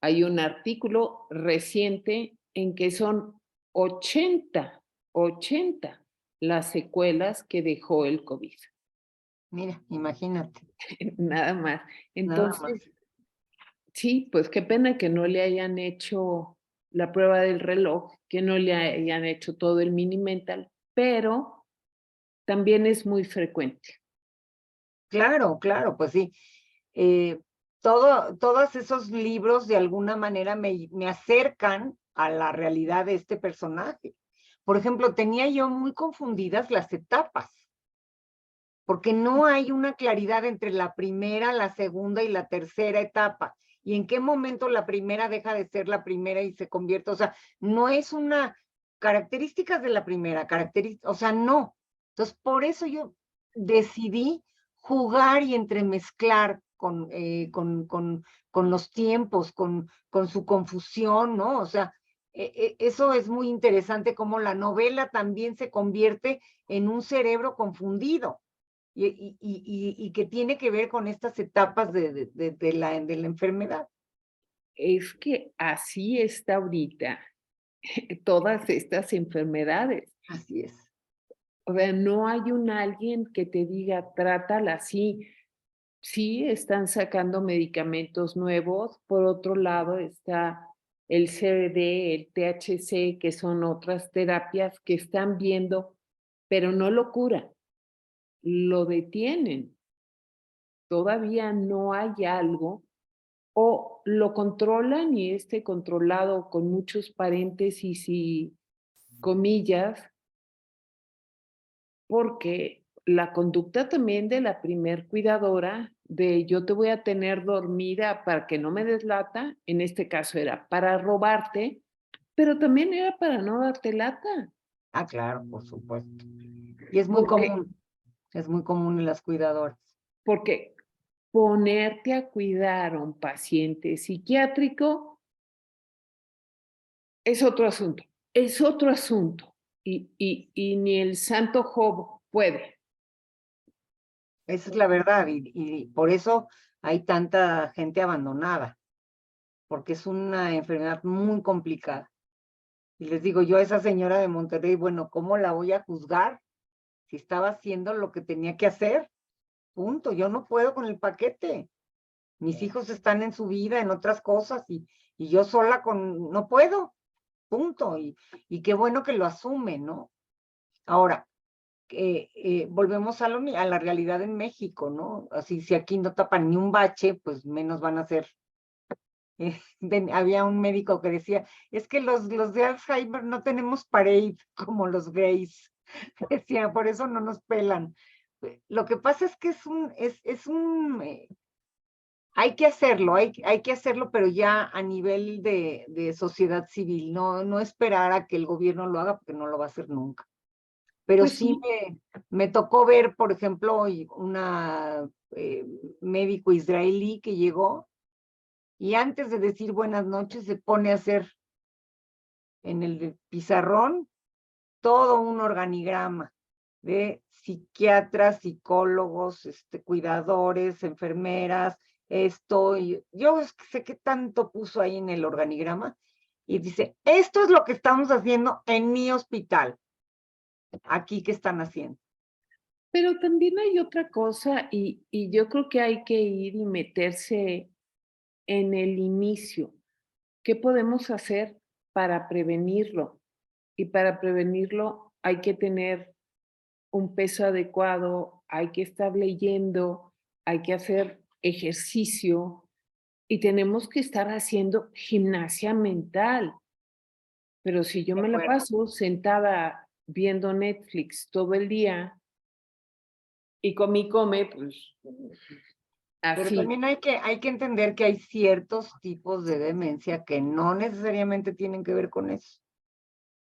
hay un artículo reciente en que son 80 las secuelas que dejó el COVID. mira, imagínate. Nada más. Nada más. Entonces, sí, pues qué pena que no le hayan hecho la prueba del reloj, que no le hayan hecho todo el mini mental, pero también es muy frecuente. Claro, claro, pues sí. Todos esos libros de alguna manera me acercan a la realidad de este personaje. Por ejemplo, tenía yo muy confundidas las etapas, porque no hay una claridad entre la primera, la segunda y la tercera etapa. Y en qué momento la primera deja de ser la primera y se convierte, o sea, no es una características de la primera, o sea, no. Entonces, por eso yo decidí jugar y entremezclar con los tiempos, con su confusión, ¿no? O sea, eso es muy interesante, como la novela también se convierte en un cerebro confundido y que tiene que ver con estas etapas de la enfermedad. Es que así está ahorita todas estas enfermedades. Así es. O sea, no hay alguien que te diga, trátala así. Sí, están sacando medicamentos nuevos. Por otro lado, está el CBD, el THC, que son otras terapias que están viendo, pero no lo curan, lo detienen. Todavía no hay algo, o lo controlan y controlado con muchos paréntesis y comillas, porque la conducta también de la primer cuidadora de yo te voy a tener dormida para que no me des lata, en este caso era para robarte, pero también era para no darte lata. Ah, claro, por supuesto. Y es muy Porque, común en las cuidadoras. porque ponerte a cuidar a un paciente psiquiátrico es otro asunto, es otro asunto. Y ni el santo Job puede. Esa es la verdad, y por eso hay tanta gente abandonada, porque es una enfermedad muy complicada. Y les digo yo a esa señora de Monterrey, bueno, ¿cómo la voy a juzgar? Si estaba haciendo lo que tenía que hacer, punto. Yo no puedo con el paquete. Mis hijos están en su vida, en otras cosas, y yo sola no puedo, punto. Y qué bueno que lo asume, ¿no? Ahora, volvemos a la realidad en México, ¿no? Así, si aquí no tapan ni un bache, pues menos van a ser. Había un médico que decía, es que los de Alzheimer no tenemos parade como los gays. Decía, por eso no nos pelan. Lo que pasa es que hay que hacerlo, hay que hacerlo, pero ya a nivel de sociedad civil, no esperar a que el gobierno lo haga, porque no lo va a hacer nunca. Pero Pues sí me tocó ver, por ejemplo, una médico israelí que llegó y antes de decir buenas noches se pone a hacer en el pizarrón todo un organigrama de psiquiatras, psicólogos, cuidadores, enfermeras, yo sé qué tanto puso ahí en el organigrama y dice, esto es lo que estamos haciendo en mi hospital. Aquí, ¿qué están haciendo? Pero también hay otra cosa y yo creo que hay que ir y meterse en el inicio. ¿Qué podemos hacer para prevenirlo? Y para prevenirlo hay que tener un peso adecuado, hay que estar leyendo, hay que hacer ejercicio y tenemos que estar haciendo gimnasia mental. Pero si yo De me la acuerdo. paso sentada viendo Netflix todo el día y come, pues Pero así. también hay que entender que hay ciertos tipos de demencia que no necesariamente tienen que ver con eso.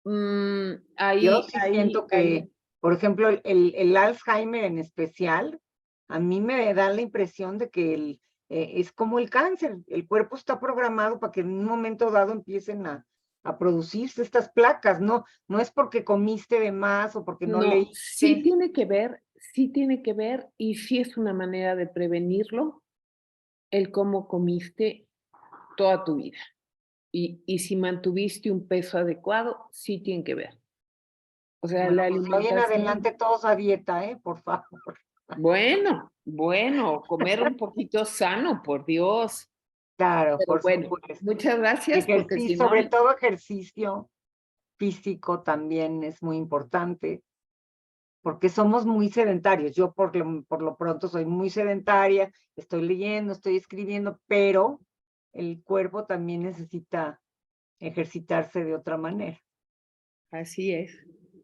Yo sí siento que, por ejemplo, el Alzheimer en especial, a mí me da la impresión de que es como el cáncer. El cuerpo está programado para que en un momento dado empiecen a producirse estas placas. No es porque comiste de más o porque no No, sí leíste. tiene que ver y sí es una manera de prevenirlo, el cómo comiste toda tu vida. Y si mantuviste un peso adecuado, sí tiene que ver. O sea, Bueno, la pues de hoy en alimentación, adelante todos a dieta, por favor. bueno, comer un poquito sano, por Dios. Claro, Pero por bueno, supuesto. muchas gracias, porque Ejercicio, si no, sobre todo ejercicio físico también es muy importante, porque somos muy sedentarios. Yo por lo pronto soy muy sedentaria, estoy leyendo, estoy escribiendo, pero el cuerpo también necesita ejercitarse de otra manera. así es.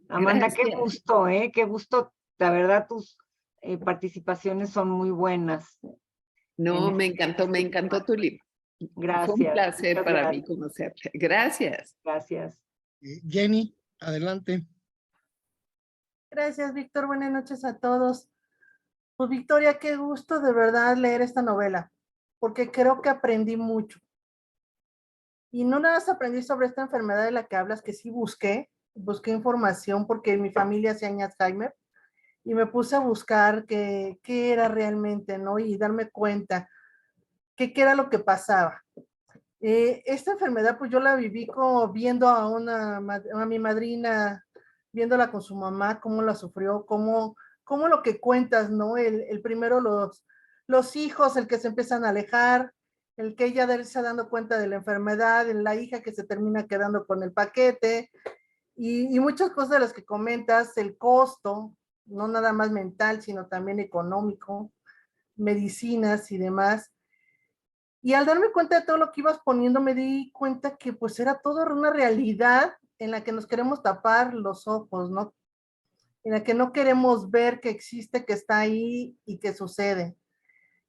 Amanda, qué Gracias. gusto, qué gusto. La verdad, tus participaciones son muy buenas. No, me En este encantó tema. tu libro. Fue un Gracias, placer muchas para mí gracias. conocerte. Gracias. Gracias. Jenny, adelante. Gracias, Víctor. Buenas noches a todos. Pues Victoria, qué gusto de verdad leer esta novela, porque creo que aprendí mucho. Y no nada más aprendí sobre esta enfermedad de la que hablas, que sí busqué información porque en mi familia se llama Alzheimer y me puse a buscar qué era realmente, ¿no? Y darme cuenta qué era lo que pasaba. Esta enfermedad, pues yo la viví como viendo a mi madrina, viéndola con su mamá, cómo la sufrió, cómo lo que cuentas, ¿no? El primero los hijos, el que se empiezan a alejar, el que ella se dando cuenta de la enfermedad, la hija que se termina quedando con el paquete, y muchas cosas de las que comentas, el costo, no nada más mental, sino también económico, medicinas y demás. Y al darme cuenta de todo lo que ibas poniendo, me di cuenta que pues era todo una realidad en la que nos queremos tapar los ojos, ¿no? En la que no queremos ver que existe, que está ahí y que sucede.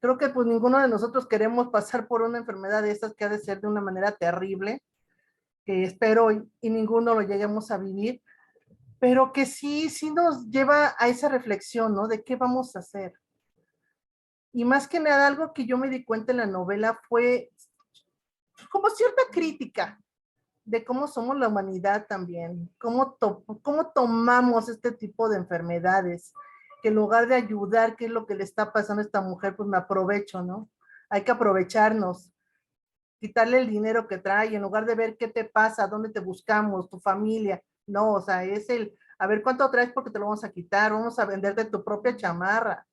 Creo que pues ninguno de nosotros queremos pasar por una enfermedad de estas que ha de ser de una manera terrible, que espero y ninguno lo lleguemos a vivir, pero que sí nos lleva a esa reflexión, ¿no? De qué vamos a hacer. Y más que nada, algo que yo me di cuenta en la novela fue como cierta crítica de cómo somos la humanidad también, cómo tomamos este tipo de enfermedades, que en lugar de ayudar, qué es lo que le está pasando a esta mujer, pues me aprovecho, ¿no? Hay que aprovecharnos, quitarle el dinero que trae, en lugar de ver qué te pasa, dónde te buscamos, tu familia, no, o sea, es a ver cuánto traes porque te lo vamos a quitar, vamos a vender de tu propia chamarra.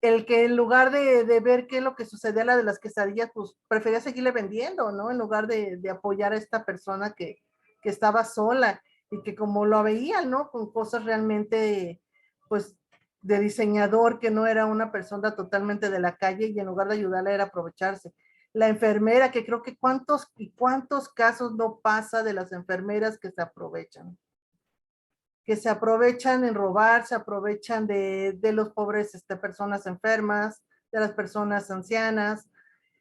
El que en lugar de ver qué es lo que sucede a la de las quesadillas, pues prefería seguirle vendiendo, ¿no? En lugar de apoyar a esta persona que estaba sola y que como lo veía, ¿no? Con cosas realmente, pues, de diseñador, que no era una persona totalmente de la calle y en lugar de ayudarla era aprovecharse. La enfermera, que creo que cuántos y cuántos casos no pasa de las enfermeras que se aprovechan en robar, se aprovechan de los pobres personas enfermas, de las personas ancianas,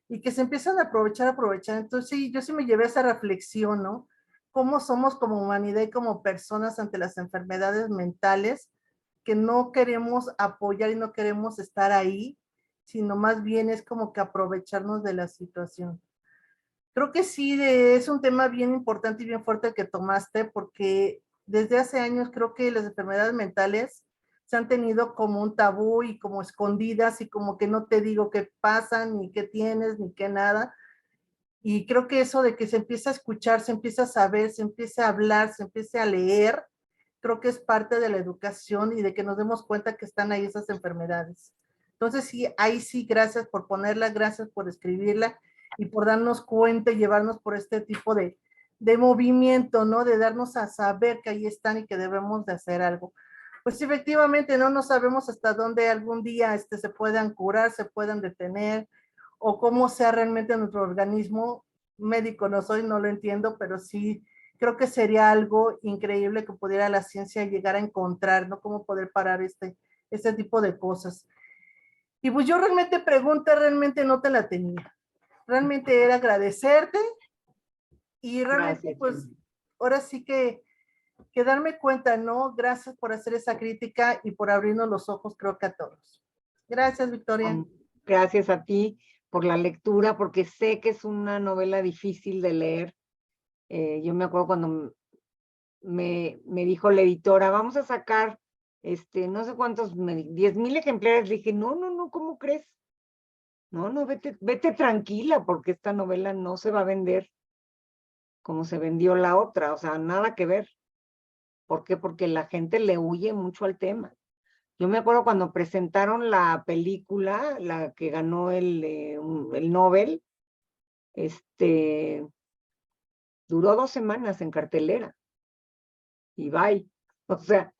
y que se empiezan a aprovechar. Entonces, sí, yo sí me llevé a esa reflexión, ¿no? Cómo somos como humanidad y como personas ante las enfermedades mentales, que no queremos apoyar y no queremos estar ahí, sino más bien es como que aprovecharnos de la situación. Creo que sí, es un tema bien importante y bien fuerte que tomaste, porque desde hace años creo que las enfermedades mentales se han tenido como un tabú y como escondidas y como que no te digo qué pasa, ni qué tienes, ni qué nada. Y creo que eso de que se empieza a escuchar, se empieza a saber, se empieza a hablar, se empieza a leer, creo que es parte de la educación y de que nos demos cuenta que están ahí esas enfermedades. Entonces, sí, ahí sí, gracias por ponerla, gracias por escribirla y por darnos cuenta y llevarnos por este tipo de movimiento, ¿no? De darnos a saber que ahí están y que debemos de hacer algo. Pues efectivamente, no sabemos hasta dónde algún día se puedan curar, se puedan detener, o cómo sea realmente nuestro organismo. Médico no soy, no lo entiendo, pero sí creo que sería algo increíble que pudiera la ciencia llegar a encontrar, ¿no? Cómo poder parar este tipo de cosas. Y pues yo realmente realmente no te la tenía. Realmente era agradecerte y realmente Gracias, pues ahora sí que darme cuenta, ¿no? Gracias por hacer esa crítica y por abrirnos los ojos, creo que a todos. Gracias, Victoria. Gracias a ti por la lectura, porque sé que es una novela difícil de leer. Yo me acuerdo cuando me dijo la editora, vamos a sacar, no sé cuántos, 10,000 ejemplares. Le dije, no, ¿cómo crees? No, vete tranquila, porque esta novela no se va a vender como se vendió la otra, o sea, nada que ver. ¿Por qué? Porque la gente le huye mucho al tema. Yo me acuerdo cuando presentaron la película, la que ganó el Nobel, duró 2 semanas en cartelera y bye. O sea,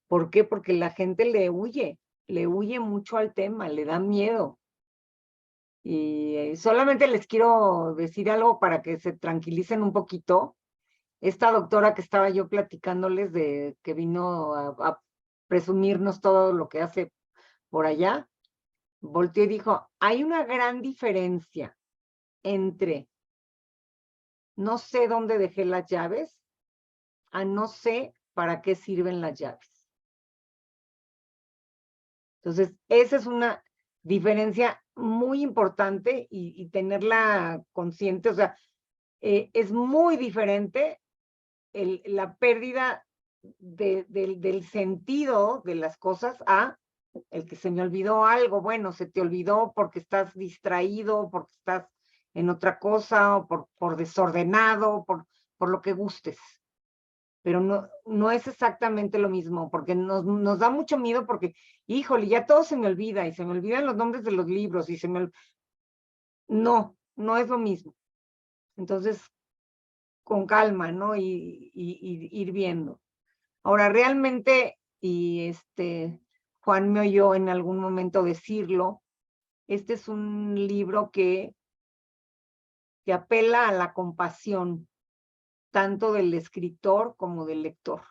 ¿por qué? Porque la gente le huye mucho al tema, le da miedo. Y solamente les quiero decir algo para que se tranquilicen un poquito. Esta doctora que estaba yo platicándoles que vino a presumirnos todo lo que hace por allá, volteó y dijo, hay una gran diferencia entre no sé dónde dejé las llaves a no sé para qué sirven las llaves. Entonces, esa es una diferencia muy importante y tenerla consciente. O sea, es muy diferente la pérdida del sentido de las cosas a el que se me olvidó algo. Bueno, se te olvidó porque estás distraído, porque estás en otra cosa, o por desordenado, por lo que gustes. Pero no es exactamente lo mismo, porque nos da mucho miedo porque, híjole, ya todo se me olvida, y se me olvidan los nombres de los libros, y no es lo mismo. Entonces, con calma, ¿no? Y ir viendo. Ahora, realmente, y Juan me oyó en algún momento decirlo, este es un libro que que apela a la compasión, tanto del escritor como del lector.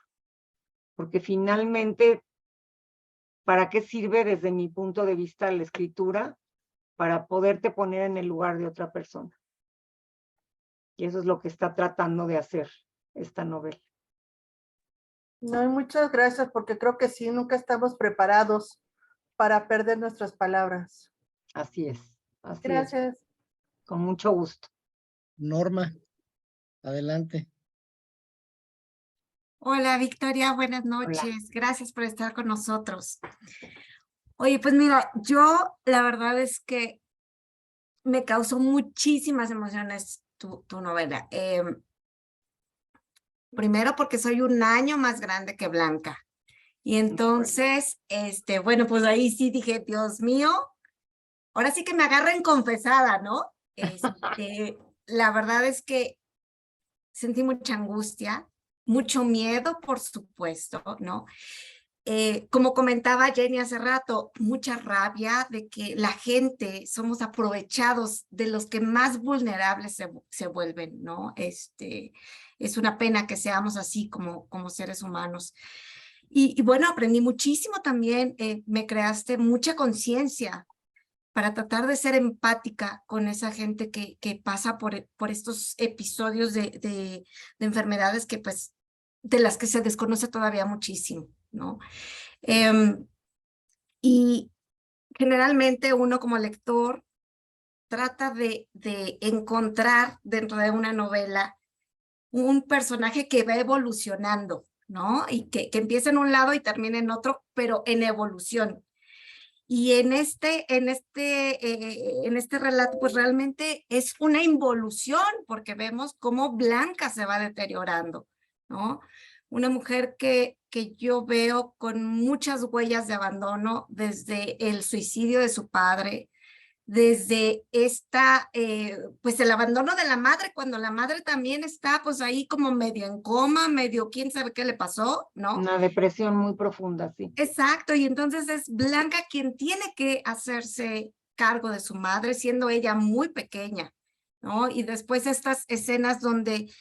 Porque finalmente, ¿para qué sirve desde mi punto de vista la escritura? Para poderte poner en el lugar de otra persona. Y eso es lo que está tratando de hacer esta novela. No, y muchas gracias, porque creo que sí, nunca estamos preparados para perder nuestras palabras. Así es, así es. Gracias. Con mucho gusto. Norma, adelante. Hola Victoria, buenas Hola. noches. Gracias por estar con nosotros. Oye, pues mira, yo la verdad es que me causó muchísimas emociones tu novela. Primero porque soy un año más grande que Blanca. Y entonces, bueno, pues ahí sí dije, Dios mío, ahora sí que me agarren confesada, ¿no? La verdad es que sentí mucha angustia, mucho miedo, por supuesto, ¿no? Como comentaba Jenny hace rato, mucha rabia de que la gente somos aprovechados de los que más vulnerables se vuelven, ¿no? Es una pena que seamos así como seres humanos. Y bueno, aprendí muchísimo también, me creaste mucha conciencia para tratar de ser empática con esa gente que pasa por estos episodios de enfermedades que pues de las que se desconoce todavía muchísimo, ¿no? Y generalmente uno como lector trata de encontrar dentro de una novela un personaje que va evolucionando, ¿no? Y que empieza en un lado y termina en otro, pero en evolución. Y en este relato, pues realmente es una involución, porque vemos cómo Blanca se va deteriorando, ¿no? Una mujer que yo veo con muchas huellas de abandono desde el suicidio de su padre, desde pues el abandono de la madre, cuando la madre también está pues ahí como medio en coma, medio quién sabe qué le pasó, ¿no? Una depresión muy profunda, sí. Exacto, y entonces es Blanca quien tiene que hacerse cargo de su madre, siendo ella muy pequeña, ¿no? Y después estas escenas donde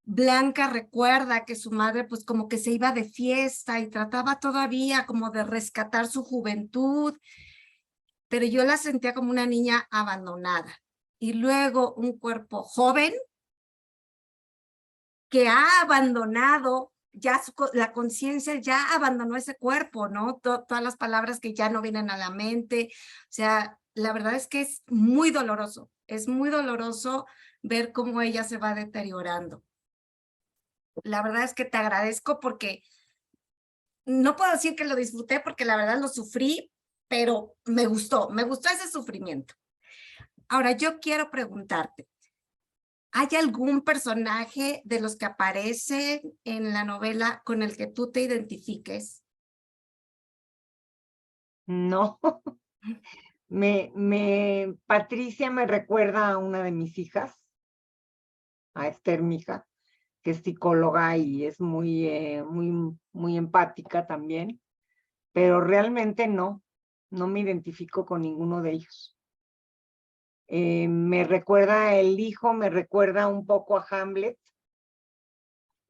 Blanca recuerda que su madre pues como que se iba de fiesta y trataba todavía como de rescatar su juventud, pero yo la sentía como una niña abandonada. Y luego un cuerpo joven que ha abandonado, ya la conciencia ya abandonó ese cuerpo, ¿no? Todas las palabras que ya no vienen a la mente. O sea, la verdad es que es muy doloroso ver cómo ella se va deteriorando. La verdad es que te agradezco porque no puedo decir que lo disfruté porque la verdad lo sufrí, pero me gustó ese sufrimiento. Ahora, yo quiero preguntarte, ¿hay algún personaje de los que aparecen en la novela con el que tú te identifiques? No. Patricia me recuerda a una de mis hijas, a Esther, mi hija, que es psicóloga y es muy empática también, pero realmente no me identifico con ninguno de ellos. Me recuerda el hijo, me recuerda un poco a Hamlet,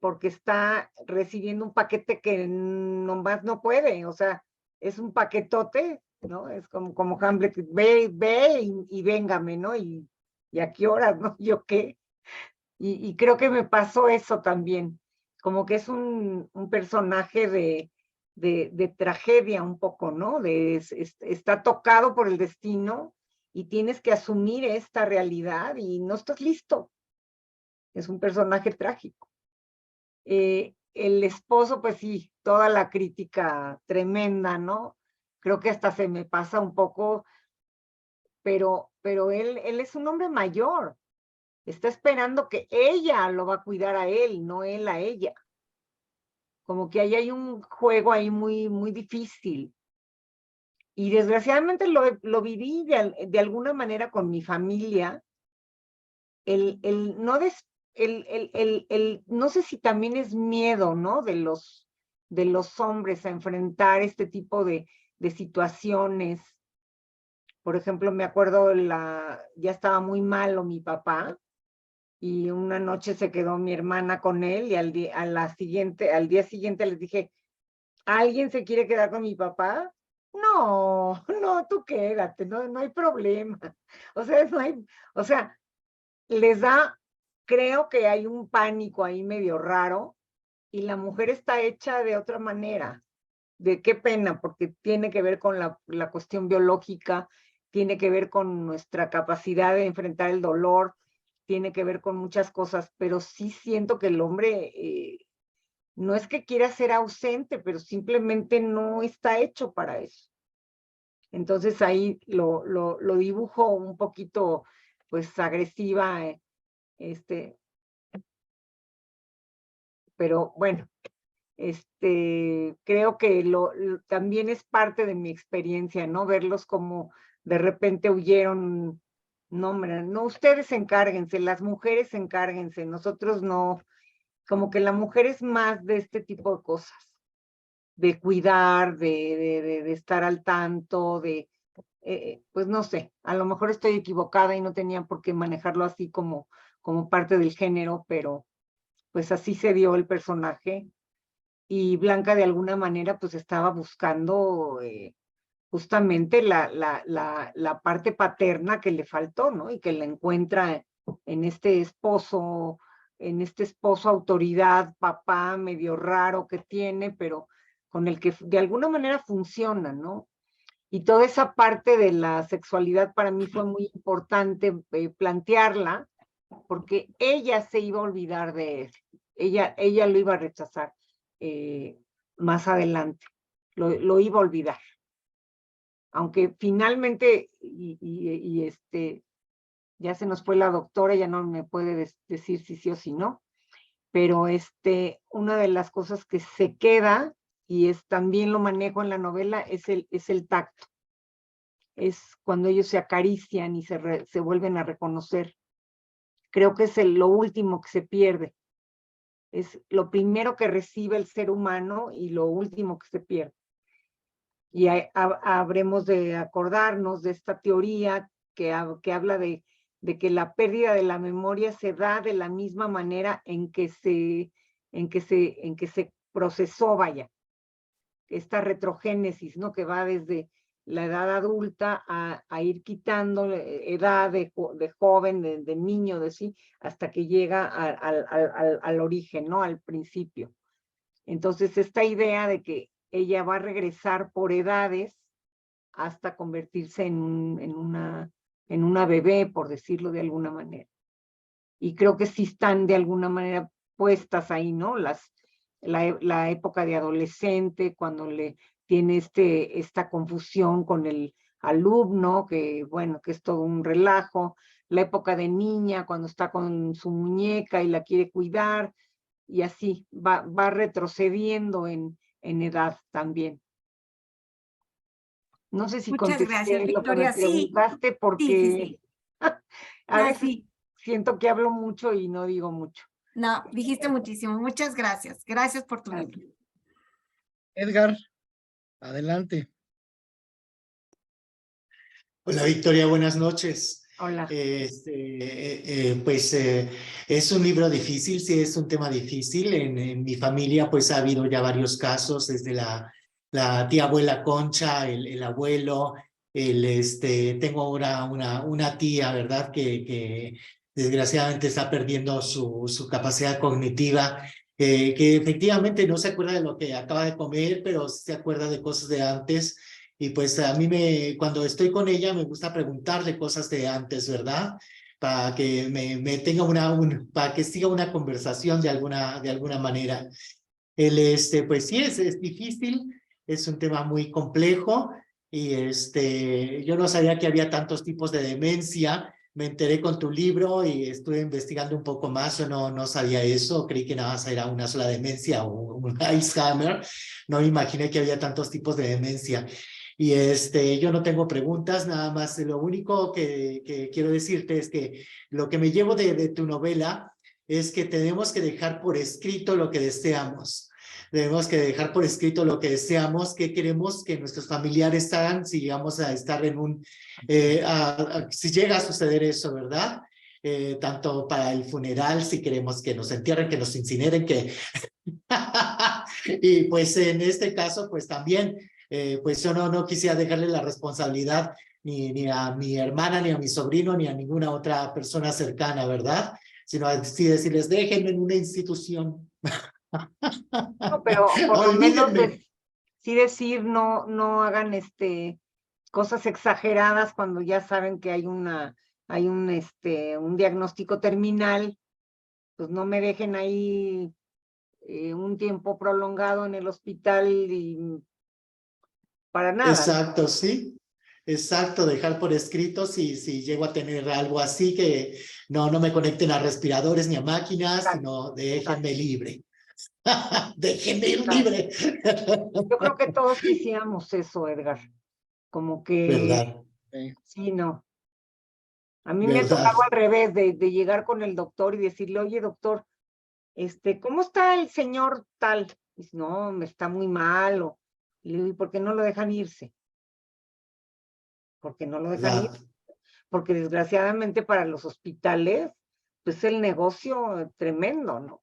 porque está recibiendo un paquete que nomás no puede, o sea, es un paquetote, ¿no? Es como Hamlet, ve y véngame, ¿no? Y a qué horas, ¿no? ¿Yo qué? Y creo que me pasó eso también, como que es un personaje de tragedia un poco, ¿no? Está tocado por el destino y tienes que asumir esta realidad y no estás listo. Es un personaje trágico. El esposo, pues sí, toda la crítica tremenda, ¿no? Creo que hasta se me pasa un poco, pero él es un hombre mayor. Está esperando que ella lo va a cuidar a él, no él a ella. Como que ahí hay un juego ahí muy difícil. Y desgraciadamente lo viví de alguna manera con mi familia. No sé si también es miedo, ¿no? De los hombres a enfrentar este tipo de situaciones. Por ejemplo, me acuerdo, ya estaba muy malo mi papá, y una noche se quedó mi hermana con él y al día siguiente les dije, ¿alguien se quiere quedar con mi papá? No, no, tú quédate, no hay problema. O sea, les da, creo que hay un pánico ahí medio raro y la mujer está hecha de otra manera. De qué pena, porque tiene que ver con la cuestión biológica, tiene que ver con nuestra capacidad de enfrentar el dolor, tiene que ver con muchas cosas, pero sí siento que el hombre no es que quiera ser ausente, pero simplemente no está hecho para eso. Entonces ahí lo dibujo un poquito, pues, agresiva, pero bueno, creo que también es parte de mi experiencia, ¿no? Verlos como de repente huyeron. No, hombre, no, ustedes encárguense, las mujeres encárguense, nosotros no. Como que la mujer es más de este tipo de cosas, de cuidar, de estar al tanto, pues no sé, a lo mejor estoy equivocada y no tenía por qué manejarlo así como parte del género, pero pues así se dio el personaje. Y Blanca de alguna manera pues estaba buscando justamente la parte paterna que le faltó, ¿no? Y que la encuentra en este esposo autoridad, papá medio raro que tiene, pero con el que de alguna manera funciona, ¿no? Y toda esa parte de la sexualidad para mí fue muy importante plantearla, porque ella se iba a olvidar de él, ella lo iba a rechazar más adelante, lo iba a olvidar. Aunque finalmente, ya se nos fue la doctora, ya no me puede decir si sí o si no, pero una de las cosas que se queda, y también lo manejo en la novela, es el tacto. Es cuando ellos se acarician y se vuelven a reconocer. Creo que es lo último que se pierde. Es lo primero que recibe el ser humano y lo último que se pierde. Y habremos de acordarnos de esta teoría que habla de que la pérdida de la memoria se da de la misma manera en que se procesó, vaya, esta retrogénesis, ¿no? Que va desde la edad adulta a ir quitando edad de joven, de niño, de sí, hasta que llega al origen, ¿no? Al principio. Entonces, esta idea de que ella va a regresar por edades hasta convertirse en una bebé, por decirlo de alguna manera. Y creo que sí están de alguna manera puestas ahí, ¿no? La época de adolescente, cuando le tiene esta confusión con el alumno, que bueno, que es todo un relajo. La época de niña, cuando está con su muñeca y la quiere cuidar, y así va retrocediendo en edad también. No sé si Muchas gracias, contesté lo que me Victoria. Sí, preguntaste, porque sí. a No, veces sí. siento que hablo mucho y no digo mucho. No, dijiste muchísimo. Muchas gracias. Gracias por tu libro. Edgar, adelante. Hola Victoria, buenas noches. Hola. Es un libro difícil, sí es un tema difícil. En mi familia pues ha habido ya varios casos, desde la tía abuela Concha, el abuelo, tengo ahora una tía, ¿verdad? Que desgraciadamente está perdiendo su capacidad cognitiva, que efectivamente no se acuerda de lo que acaba de comer, pero se acuerda de cosas de antes. Y pues a mí cuando estoy con ella me gusta preguntarle cosas de antes, ¿verdad? Para que me tenga para que siga una conversación de alguna manera. Pues sí, es difícil, es un tema muy complejo y yo no sabía que había tantos tipos de demencia. Me enteré con tu libro y estuve investigando un poco más, yo no sabía eso, creí que nada más era una sola demencia o un Alzheimer, no me imaginé que había tantos tipos de demencia. Y yo no tengo preguntas, nada más lo único que quiero decirte es que lo que me llevo de tu novela es que tenemos que dejar por escrito lo que deseamos. Debemos que dejar por escrito lo que deseamos, qué queremos que nuestros familiares hagan si llegamos a estar si llega a suceder eso, ¿verdad? tanto para el funeral, si queremos que nos entierren, que nos incineren, que... Y pues en este caso, pues también, pues yo no quisiera dejarle la responsabilidad ni a mi hermana, ni a mi sobrino, ni a ninguna otra persona cercana, ¿verdad? Sino así decirles, déjenme en una institución. No, pero por lo menos Olvídenme. sí decir, no hagan cosas exageradas cuando ya saben que hay un diagnóstico terminal, pues no me dejen ahí un tiempo prolongado en el hospital y para nada, ¿no? Exacto, sí. Exacto, dejar por escrito si llego a tener algo así, que no me conecten a respiradores ni a máquinas, Exacto, sino déjenme exacto, libre. Déjenme ir exacto. libre. Yo creo que todos quisiéramos eso, Edgar, como que ¿Verdad? sí, no. A mí me ha tocado ¿Verdad? al revés, de llegar con el doctor y decirle, oye, doctor, ¿cómo está el señor tal? Dice, no, me está muy mal. Y le digo, ¿y por qué no lo dejan irse? ¿Por qué no lo dejan ir? ¿Verdad? Porque desgraciadamente para los hospitales, pues el negocio tremendo, ¿no?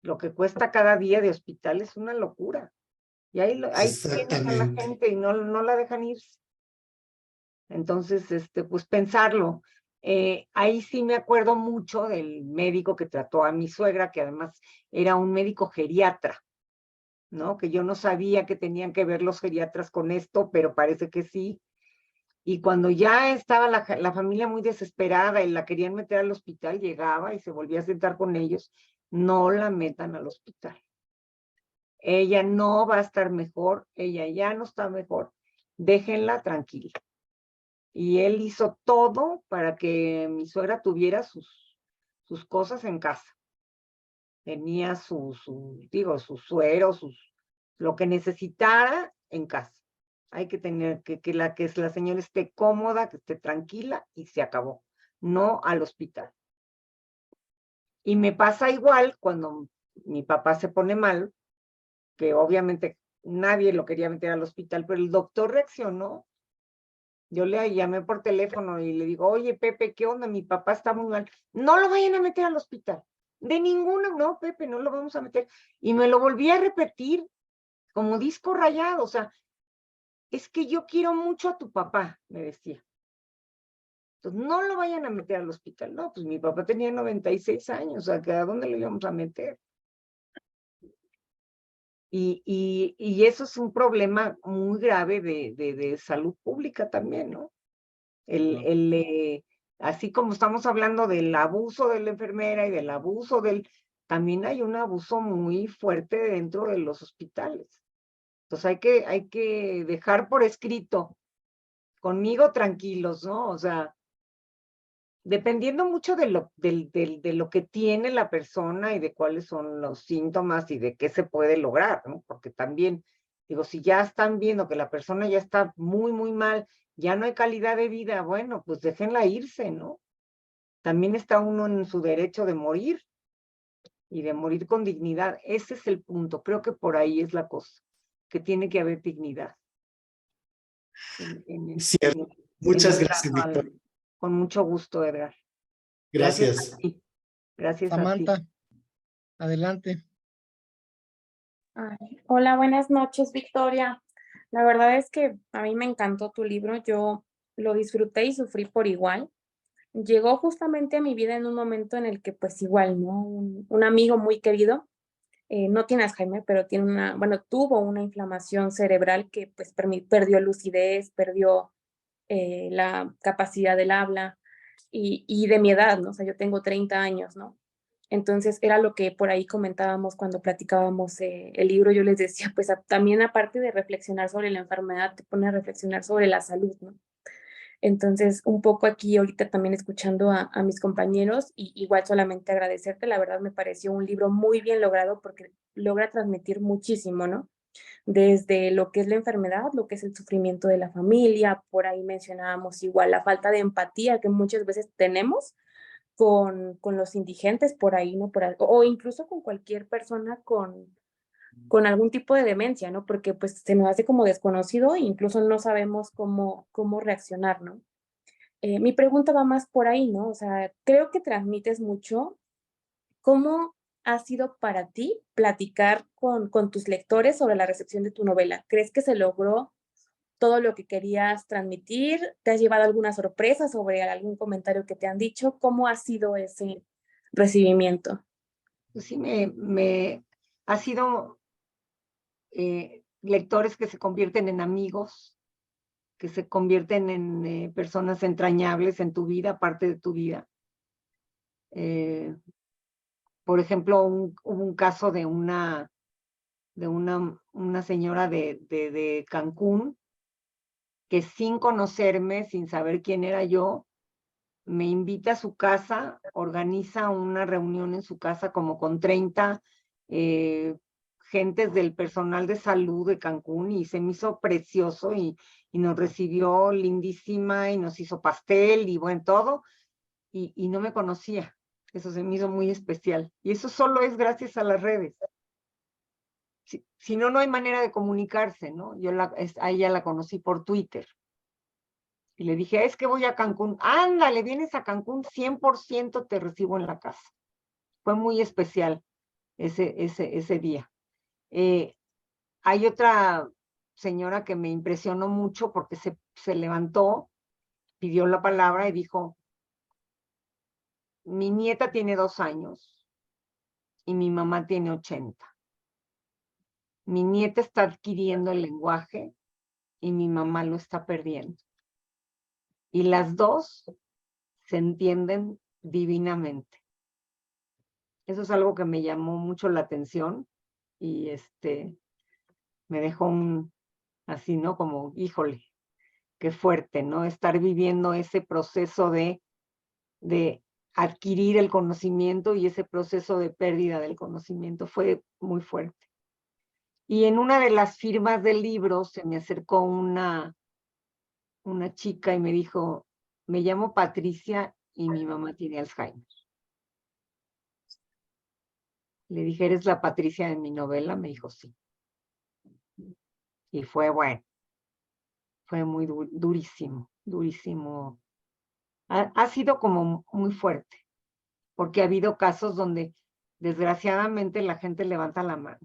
Lo que cuesta cada día de hospital es una locura. Y ahí tienen a la Exactamente. gente y no la dejan irse. Entonces, pues pensarlo. Ahí sí me acuerdo mucho del médico que trató a mi suegra, que además era un médico geriatra, ¿no? Que yo no sabía que tenían que ver los geriatras con esto, pero parece que sí. Y cuando ya estaba la familia muy desesperada y la querían meter al hospital, llegaba y se volvía a sentar con ellos. No la metan al hospital. Ella no va a estar mejor, ella ya no está mejor. Déjenla tranquila. Y él hizo todo para que mi suegra tuviera sus cosas en casa. Tenía sus suero, lo que necesitara en casa. Hay que tener que la señora esté cómoda, que esté tranquila y se acabó. No al hospital. Y me pasa igual cuando mi papá se pone mal, que obviamente nadie lo quería meter al hospital, pero el doctor reaccionó. Yo le llamé por teléfono y le digo, oye, Pepe, ¿qué onda? Mi papá está muy mal. No lo vayan a meter al hospital. De ninguna, no, Pepe, no lo vamos a meter. Y me lo volví a repetir como disco rayado. O sea, es que yo quiero mucho a tu papá, me decía. Entonces, no lo vayan a meter al hospital. No, pues mi papá tenía 96 años. O sea, ¿a dónde lo íbamos a meter? Y eso es un problema muy grave de salud pública también, ¿no? Así como estamos hablando del abuso de la enfermera y del abuso también hay un abuso muy fuerte dentro de los hospitales. Entonces hay que dejar por escrito, conmigo tranquilos, ¿no? O sea, dependiendo mucho de lo que tiene la persona y de cuáles son los síntomas y de qué se puede lograr, ¿no? Porque también, digo, si ya están viendo que la persona ya está muy, muy mal, ya no hay calidad de vida, bueno, pues déjenla irse, ¿no? También está uno en su derecho de morir y de morir con dignidad. Ese es el punto. Creo que por ahí es la cosa, que tiene que haber dignidad. Cierto. En Muchas el gracias, trato Víctor. con mucho gusto, Edgar. Gracias a Gracias. ti. Gracias a ti. Samantha, adelante. Ay, hola, buenas noches, Victoria. La verdad es que a mí me encantó tu libro, yo lo disfruté y sufrí por igual. Llegó justamente a mi vida en un momento en el que pues igual, ¿no? Un amigo muy querido, no tiene Alzheimer, pero tuvo una inflamación cerebral que pues perdió lucidez, perdió la capacidad del habla y de mi edad, ¿no? O sea, yo tengo 30 años, ¿no? Entonces era lo que por ahí comentábamos cuando platicábamos el libro, yo les decía, pues también aparte de reflexionar sobre la enfermedad, te pone a reflexionar sobre la salud, ¿no? Entonces, un poco aquí ahorita también escuchando a mis compañeros y igual solamente agradecerte, la verdad me pareció un libro muy bien logrado porque logra transmitir muchísimo, ¿no? Desde lo que es la enfermedad, lo que es el sufrimiento de la familia, por ahí mencionábamos igual la falta de empatía que muchas veces tenemos con los indigentes por ahí, ¿no? O incluso con cualquier persona con algún tipo de demencia, ¿no? Porque pues se nos hace como desconocido e incluso no sabemos cómo reaccionar, ¿no? mi pregunta va más por ahí, ¿no? O sea, creo que transmites mucho. ¿Cómo ha sido para ti platicar con tus lectores sobre la recepción de tu novela? ¿Crees que se logró todo lo que querías transmitir? ¿Te has llevado alguna sorpresa sobre algún comentario que te han dicho? ¿Cómo ha sido ese recibimiento? Pues sí, ha sido lectores que se convierten en amigos, que se convierten en personas entrañables en tu vida, parte de tu vida. Por ejemplo, hubo un caso de una señora de Cancún que sin conocerme, sin saber quién era yo, me invita a su casa, organiza una reunión en su casa como con 30 gentes del personal de salud de Cancún y se me hizo precioso y nos recibió lindísima y nos hizo pastel y bueno, todo, y no me conocía. Eso se me hizo muy especial. Y eso solo es gracias a las redes. Si no, no hay manera de comunicarse, ¿no? Yo a ella la conocí por Twitter. Y le dije, es que voy a Cancún. Ándale, vienes a Cancún, 100% te recibo en la casa. Fue muy especial ese día. Hay otra señora que me impresionó mucho porque se levantó, pidió la palabra y dijo, mi nieta tiene 2 años y mi mamá tiene 80. Mi nieta está adquiriendo el lenguaje y mi mamá lo está perdiendo. Y las dos se entienden divinamente. Eso es algo que me llamó mucho la atención y me dejó así, ¿no? Como, híjole, qué fuerte, ¿no? Estar viviendo ese proceso de adquirir el conocimiento y ese proceso de pérdida del conocimiento fue muy fuerte. Y en una de las firmas del libro se me acercó una chica y me dijo, me llamo Patricia y mi mamá tiene Alzheimer. Le dije, ¿eres la Patricia de mi novela? Me dijo, sí. Y fue bueno. Fue muy durísimo, durísimo. Ha sido como muy fuerte, porque ha habido casos donde desgraciadamente la gente levanta la mano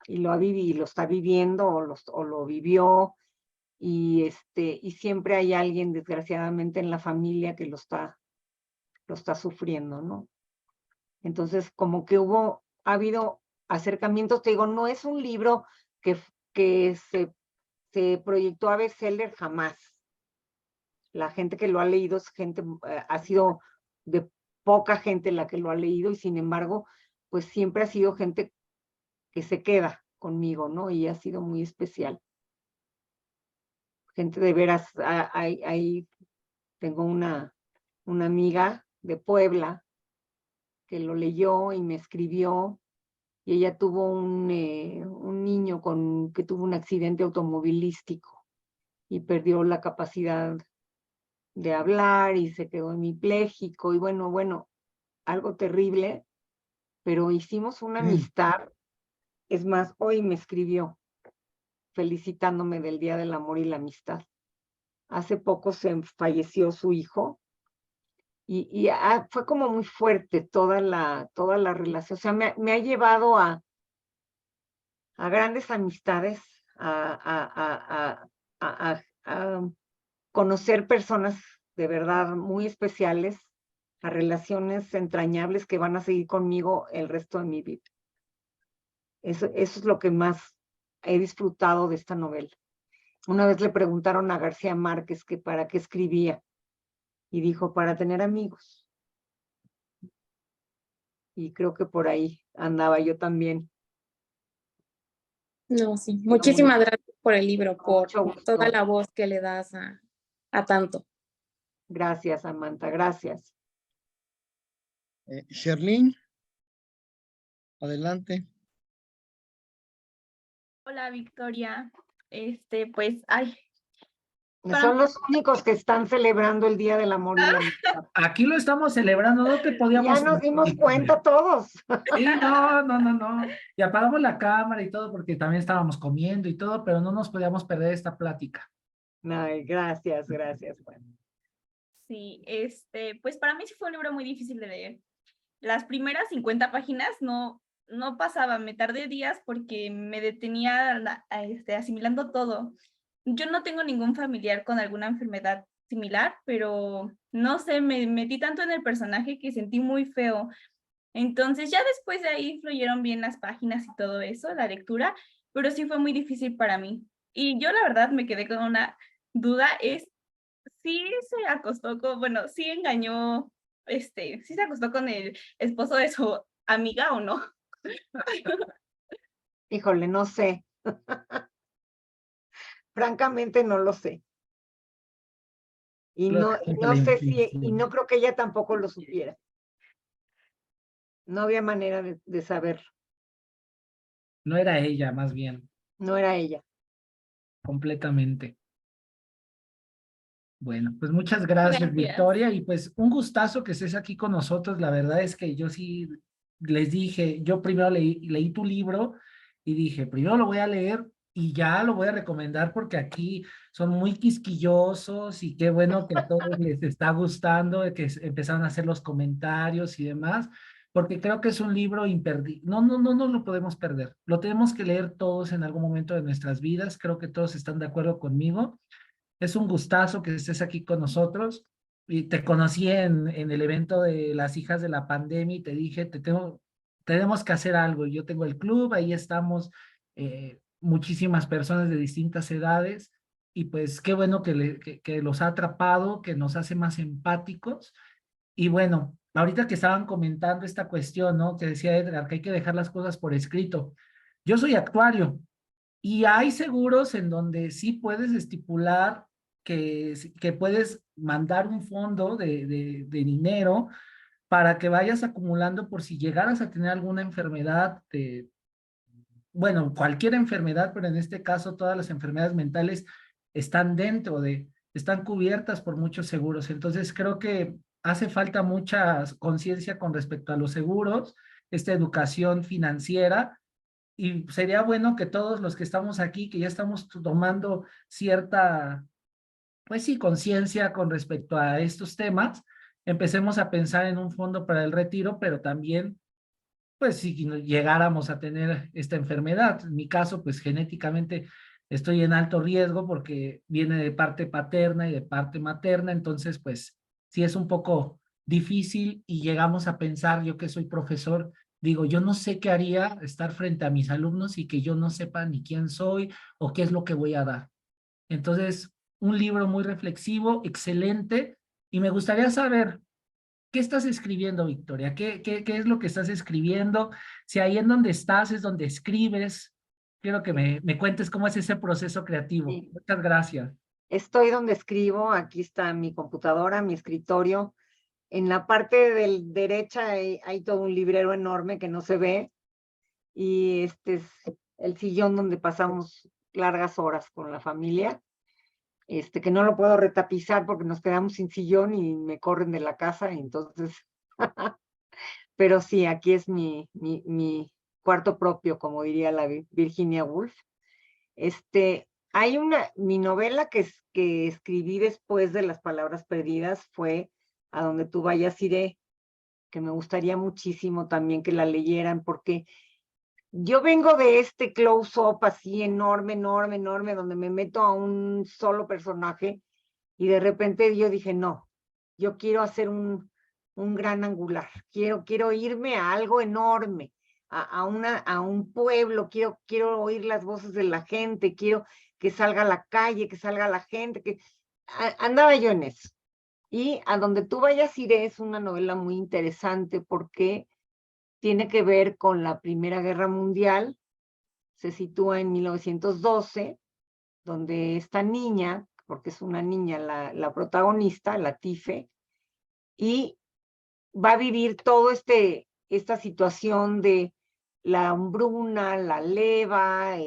y lo ha vivido, lo está viviendo o lo vivió y siempre hay alguien desgraciadamente en la familia que lo está sufriendo, ¿no? Entonces como que ha habido acercamientos, te digo, no es un libro que se proyectó a bestseller jamás. La gente que lo ha leído ha sido de poca gente la que lo ha leído y sin embargo, pues siempre ha sido gente que se queda conmigo, ¿no? Y ha sido muy especial. Gente de veras, ahí tengo una amiga de Puebla que lo leyó y me escribió y ella tuvo un niño que tuvo un accidente automovilístico y perdió la capacidad de hablar y se quedó hemipléjico y bueno, algo terrible, pero hicimos una amistad. Es más, hoy me escribió felicitándome del Día del Amor y la Amistad. Hace poco se falleció su hijo y fue como muy fuerte toda la relación. O sea, me ha llevado a grandes amistades, a conocer personas de verdad muy especiales, a relaciones entrañables que van a seguir conmigo el resto de mi vida. Eso es lo que más he disfrutado de esta novela. Una vez le preguntaron a García Márquez que para qué escribía y dijo, para tener amigos. Y creo que por ahí andaba yo también. No, sí. Muchísimas gracias por el libro, por toda la voz que le das a tanto. Gracias, Samantha, gracias. Sherlyn, adelante. Hola, Victoria. Pues, ay. Son los únicos que están celebrando el Día del Amor y la Amistad. Aquí lo estamos celebrando, no te podíamos... Ya nos dimos cuenta todos. Sí, no. Y apagamos la cámara y todo porque también estábamos comiendo y todo, pero no nos podíamos perder esta plática. Ay, gracias. Bueno. Sí, pues para mí sí fue un libro muy difícil de leer. Las primeras 50 páginas no pasaba, me tardé días porque me detenía asimilando todo. Yo no tengo ningún familiar con alguna enfermedad similar, pero no sé, me metí tanto en el personaje que sentí muy feo. Entonces ya después de ahí fluyeron bien las páginas y todo eso, la lectura, pero sí fue muy difícil para mí. Y yo la verdad me quedé con una duda, sí se acostó bueno, sí engañó, sí se acostó con el esposo de su amiga o no. Híjole, no sé. Francamente no lo sé. Y no sé si, y no creo que ella tampoco lo supiera. No había manera de saberlo. No era ella, más bien, No era ella. completamente. Bueno, pues muchas gracias, Victoria, y pues un gustazo que estés aquí con nosotros. La verdad es que yo sí les dije, yo primero leí tu libro y dije, primero lo voy a leer y ya lo voy a recomendar porque aquí son muy quisquillosos y qué bueno que a todos les está gustando, que empezaron a hacer los comentarios y demás, porque creo que es un libro imperdible. No lo podemos perder. Lo tenemos que leer todos en algún momento de nuestras vidas. Creo que todos están de acuerdo conmigo. Es un gustazo que estés aquí con nosotros. Y te conocí en el evento de las hijas de la pandemia y te dije, tenemos que hacer algo. Yo tengo el club, ahí estamos muchísimas personas de distintas edades y pues qué bueno que los ha atrapado, que nos hace más empáticos. Y bueno, ahorita que estaban comentando esta cuestión, ¿no? Que decía Edgar, que hay que dejar las cosas por escrito. Yo soy actuario y hay seguros en donde sí puedes estipular que puedes mandar un fondo de dinero para que vayas acumulando por si llegaras a tener alguna enfermedad, bueno, cualquier enfermedad, pero en este caso todas las enfermedades mentales están cubiertas por muchos seguros. Entonces creo que hace falta mucha conciencia con respecto a los seguros, esta educación financiera y sería bueno que todos los que estamos aquí, que ya estamos tomando cierta, pues sí, conciencia con respecto a estos temas, empecemos a pensar en un fondo para el retiro, pero también, pues si llegáramos a tener esta enfermedad, en mi caso, pues genéticamente estoy en alto riesgo porque viene de parte paterna y de parte materna, entonces, pues sí es un poco difícil y llegamos a pensar, yo que soy profesor, digo, yo no sé qué haría estar frente a mis alumnos y que yo no sepa ni quién soy o qué es lo que voy a dar. Entonces, un libro muy reflexivo, excelente, y me gustaría saber, ¿qué estás escribiendo, Victoria? ¿Qué es lo que estás escribiendo? Si ahí en donde estás es donde escribes, quiero que me cuentes cómo es ese proceso creativo. Sí. Muchas gracias. Estoy donde escribo, aquí está mi computadora, mi escritorio. En la parte del derecha hay todo un librero enorme que no se ve y este es el sillón donde pasamos largas horas con la familia, que no lo puedo retapizar porque nos quedamos sin sillón y me corren de la casa, entonces, pero sí, aquí es mi cuarto propio, como diría la Virginia Woolf. Hay mi novela que escribí después de Las Palabras Perdidas fue A donde tú vayas iré, que me gustaría muchísimo también que la leyeran, porque yo vengo de este close-up así enorme, enorme, enorme, donde me meto a un solo personaje y de repente yo dije, no, yo quiero hacer un gran angular, quiero irme a algo enorme, a un pueblo, quiero oír las voces de la gente, quiero que salga a la calle, que salga la gente, andaba yo en eso. Y A donde tú vayas iré es una novela muy interesante porque tiene que ver con la Primera Guerra Mundial, se sitúa en 1912, donde esta niña, porque es una niña la protagonista, la Tife, y va a vivir todo esta situación de la hambruna, la leva,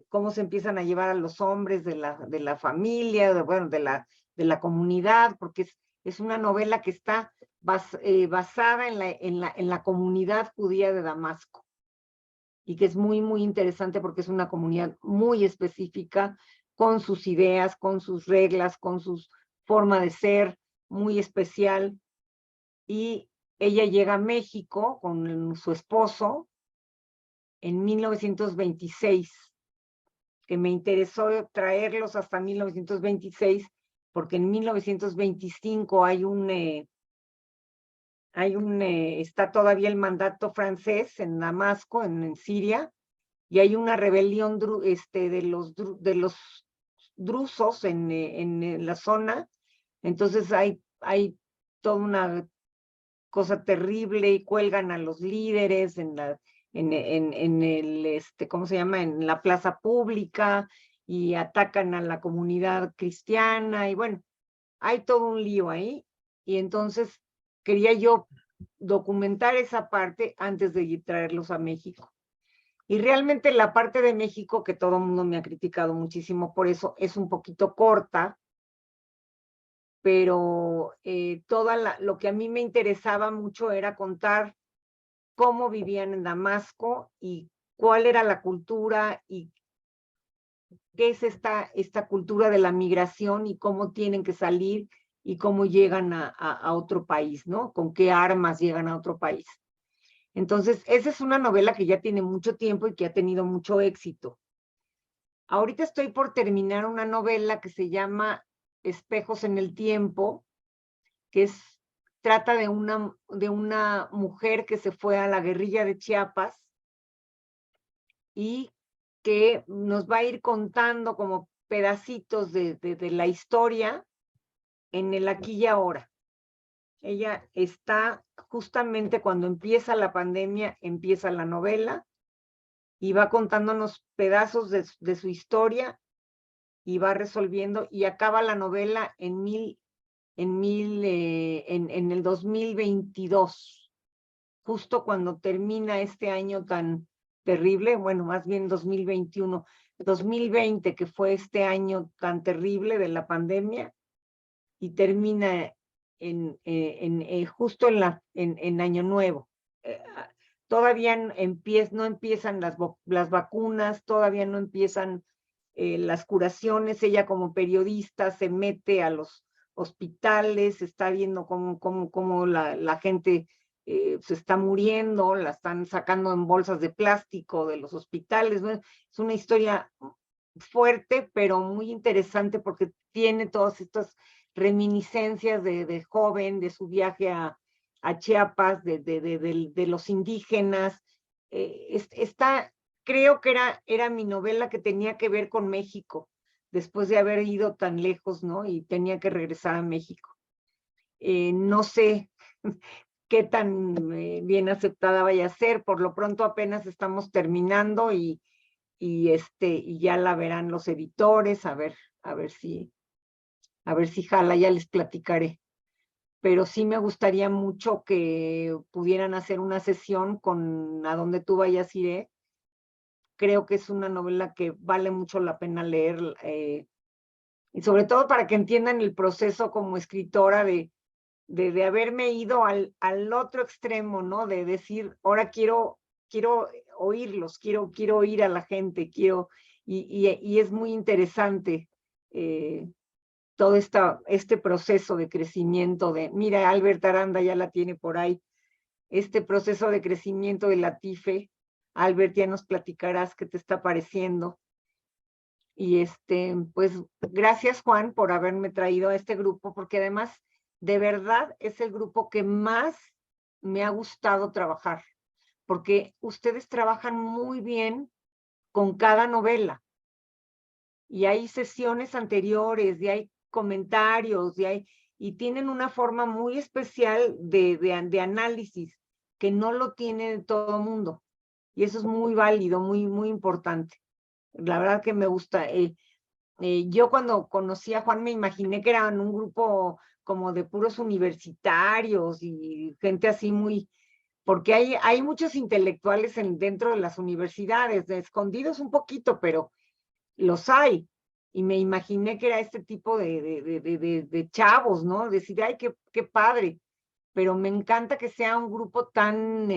cómo se empiezan a llevar a los hombres de la familia, de la comunidad, porque es una novela que está basada en la comunidad judía de Damasco y que es muy, muy interesante porque es una comunidad muy específica con sus ideas, con sus reglas, con su forma de ser, muy especial, y ella llega a México con su esposo en 1926, que me interesó traerlos hasta 1926, porque en 1925 está todavía el mandato francés en Damasco, en Siria, y hay una rebelión de los drusos en la zona. Entonces hay toda una cosa terrible y cuelgan a los líderes en ¿cómo se llama? En la plaza pública, y atacan a la comunidad cristiana, y bueno, hay todo un lío ahí, y entonces quería yo documentar esa parte antes de traerlos a México. Y realmente la parte de México, que todo el mundo me ha criticado muchísimo por eso, es un poquito corta, pero lo que a mí me interesaba mucho era contar cómo vivían en Damasco y cuál era la cultura y qué es esta cultura de la migración y cómo tienen que salir y cómo llegan a otro país, ¿no? Con qué armas llegan a otro país. Entonces, esa es una novela que ya tiene mucho tiempo y que ha tenido mucho éxito. Ahorita estoy por terminar una novela que se llama Espejos en el Tiempo, que trata de una mujer que se fue a la guerrilla de Chiapas y que nos va a ir contando como pedacitos de la historia en el aquí y ahora. Ella está justamente cuando empieza la pandemia, empieza la novela, y va contándonos pedazos de su historia, y va resolviendo, y acaba la novela en el 2022, justo cuando termina este año tan terrible, bueno, más bien 2021, 2020, que fue este año tan terrible de la pandemia, y termina justo en Año Nuevo. Todavía no empiezan las vacunas, todavía no empiezan las curaciones. Ella como periodista se mete a los hospitales, está viendo cómo la gente se está muriendo, la están sacando en bolsas de plástico de los hospitales. Bueno, es una historia fuerte, pero muy interesante porque tiene todas estas reminiscencias de joven, de su viaje a Chiapas, de los indígenas. Creo que era mi novela que tenía que ver con México, después de haber ido tan lejos, ¿no? Y tenía que regresar a México. No sé qué tan bien aceptada vaya a ser. Por lo pronto apenas estamos terminando y ya la verán los editores, a ver si jala, ya les platicaré. Pero sí me gustaría mucho que pudieran hacer una sesión con A Donde Tú Vayas Iré. Creo que es una novela que vale mucho la pena leer, y sobre todo para que entiendan el proceso como escritora de haberme ido al otro extremo, ¿no? De decir, ahora quiero oírlos, quiero oír a la gente, y es muy interesante todo este proceso de crecimiento mira, Albert Aranda ya la tiene por ahí, este proceso de crecimiento de Latife. Albert, ya nos platicarás qué te está pareciendo. Y pues gracias, Juan, por haberme traído a este grupo, porque además de verdad es el grupo que más me ha gustado trabajar, porque ustedes trabajan muy bien con cada novela, y hay sesiones anteriores, y hay comentarios, y tienen una forma muy especial de análisis que no lo tiene todo el mundo, y eso es muy válido, muy, muy importante. La verdad que me gusta. Yo cuando conocí a Juan me imaginé que eran un grupo como de puros universitarios y gente así muy, porque hay muchos intelectuales dentro de las universidades, escondidos un poquito, pero los hay. Y me imaginé que era este tipo de chavos, ¿no? Decir, ay, qué padre. Pero me encanta que sea un grupo tan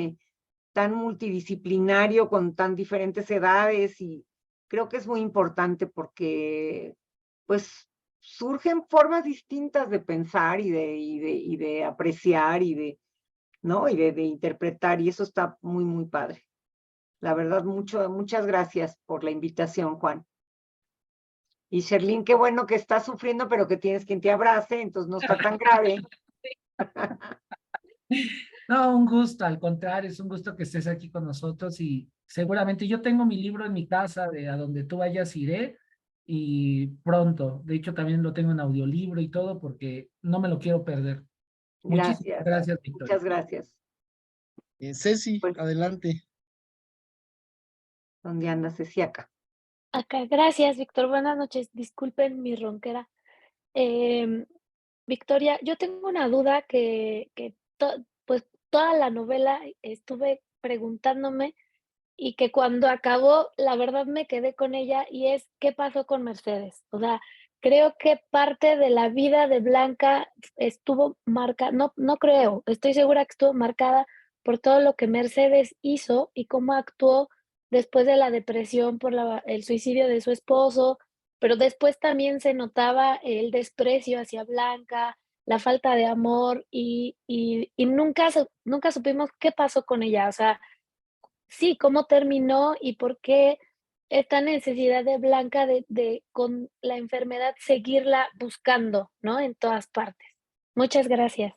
multidisciplinario, con tan diferentes edades, y creo que es muy importante porque, pues, surgen formas distintas de pensar y de apreciar ¿no? Y de interpretar, y eso está muy, muy padre. La verdad, muchas gracias por la invitación, Juan. Y Sherlyn, qué bueno que estás sufriendo, pero que tienes quien te abrace, entonces no está tan grave. No, un gusto, al contrario, es un gusto que estés aquí con nosotros y seguramente yo tengo mi libro en mi casa, de a donde tú vayas iré y pronto, de hecho también lo tengo en audiolibro y todo porque no me lo quiero perder. Muchísimas Gracias. gracias, Victoria. Muchas gracias. Ceci, Pues- adelante. ¿Dónde anda Ceciaca? Acá, gracias, Víctor. Buenas noches. Disculpen mi ronquera. Victoria, yo tengo una duda pues toda la novela estuve preguntándome y que cuando acabó, la verdad me quedé con ella y es ¿qué pasó con Mercedes? O sea, creo que parte de la vida de Blanca estuvo marcada, no creo, estoy segura que estuvo marcada por todo lo que Mercedes hizo y cómo actuó después de la depresión por el suicidio de su esposo, pero después también se notaba el desprecio hacia Blanca, la falta de amor y nunca supimos qué pasó con ella, o sea, sí, cómo terminó y por qué esta necesidad de Blanca de con la enfermedad seguirla buscando, ¿no? En todas partes. Muchas gracias.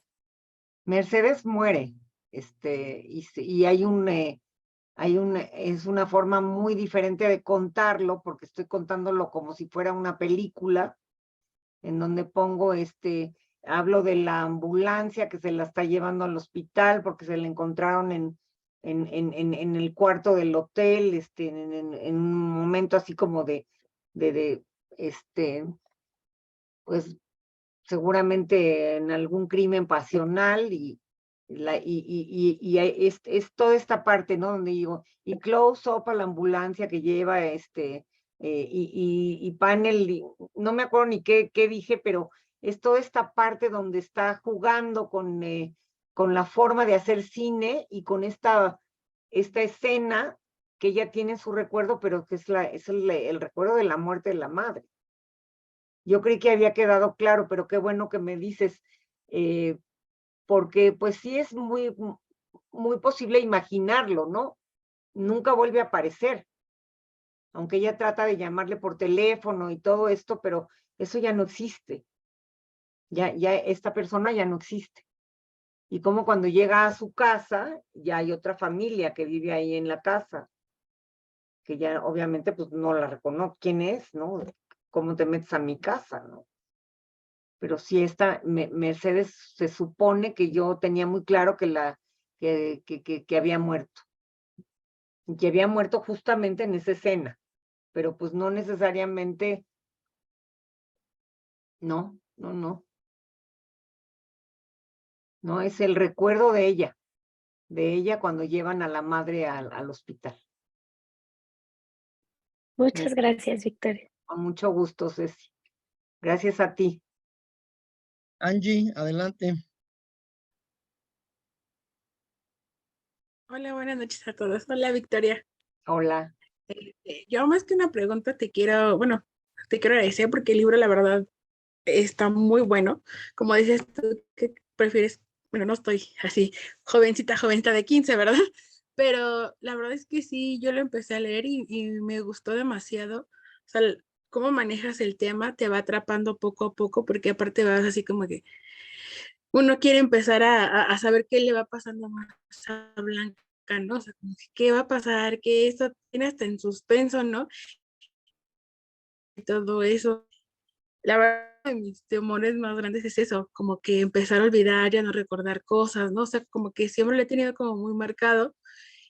Mercedes muere, y es una forma muy diferente de contarlo, porque estoy contándolo como si fuera una película, en donde pongo, hablo de la ambulancia que se la está llevando al hospital porque se la encontraron en el cuarto del hotel, en un momento así como pues seguramente en algún crimen pasional y es toda esta parte, ¿no? Donde digo, y close up a la ambulancia que lleva y panel, no me acuerdo ni qué dije, pero es toda esta parte donde está jugando con la forma de hacer cine y con esta escena que ella tiene en su recuerdo, pero que es el recuerdo de la muerte de la madre. Yo creí que había quedado claro, pero qué bueno que me dices, porque pues sí es muy posible imaginarlo, ¿no? Nunca vuelve a aparecer, aunque ella trata de llamarle por teléfono y todo esto, pero eso ya no existe. Ya esta persona ya no existe. Y como cuando llega a su casa, ya hay otra familia que vive ahí en la casa, que ya obviamente pues no la reconoce. ¿Quién es, no? ¿Cómo te metes a mi casa, no? Pero sí, Mercedes se supone que yo tenía muy claro que había muerto. Y que había muerto justamente en esa escena. Pero pues no necesariamente, no. No, es el recuerdo de ella cuando llevan a la madre al hospital. Muchas gracias, Victoria. Con mucho gusto, Ceci. Gracias a ti. Angie, adelante. Hola, buenas noches a todos. Hola, Victoria. Hola. Yo más que una pregunta te quiero agradecer porque el libro, la verdad, está muy bueno. Como dices tú, que prefieres, bueno, no estoy así jovencita de 15, ¿verdad? Pero la verdad es que sí, yo lo empecé a leer y me gustó demasiado. O sea, cómo manejas el tema te va atrapando poco a poco porque aparte vas así como que uno quiere empezar a saber qué le va pasando más a Blanca, ¿no? O sea, como que, qué va a pasar, que esto tiene hasta en suspenso, ¿no? Y todo eso. La verdad, de mis temores más grandes es eso, como que empezar a olvidar, ya no recordar cosas, ¿no? O sea, como que siempre lo he tenido como muy marcado.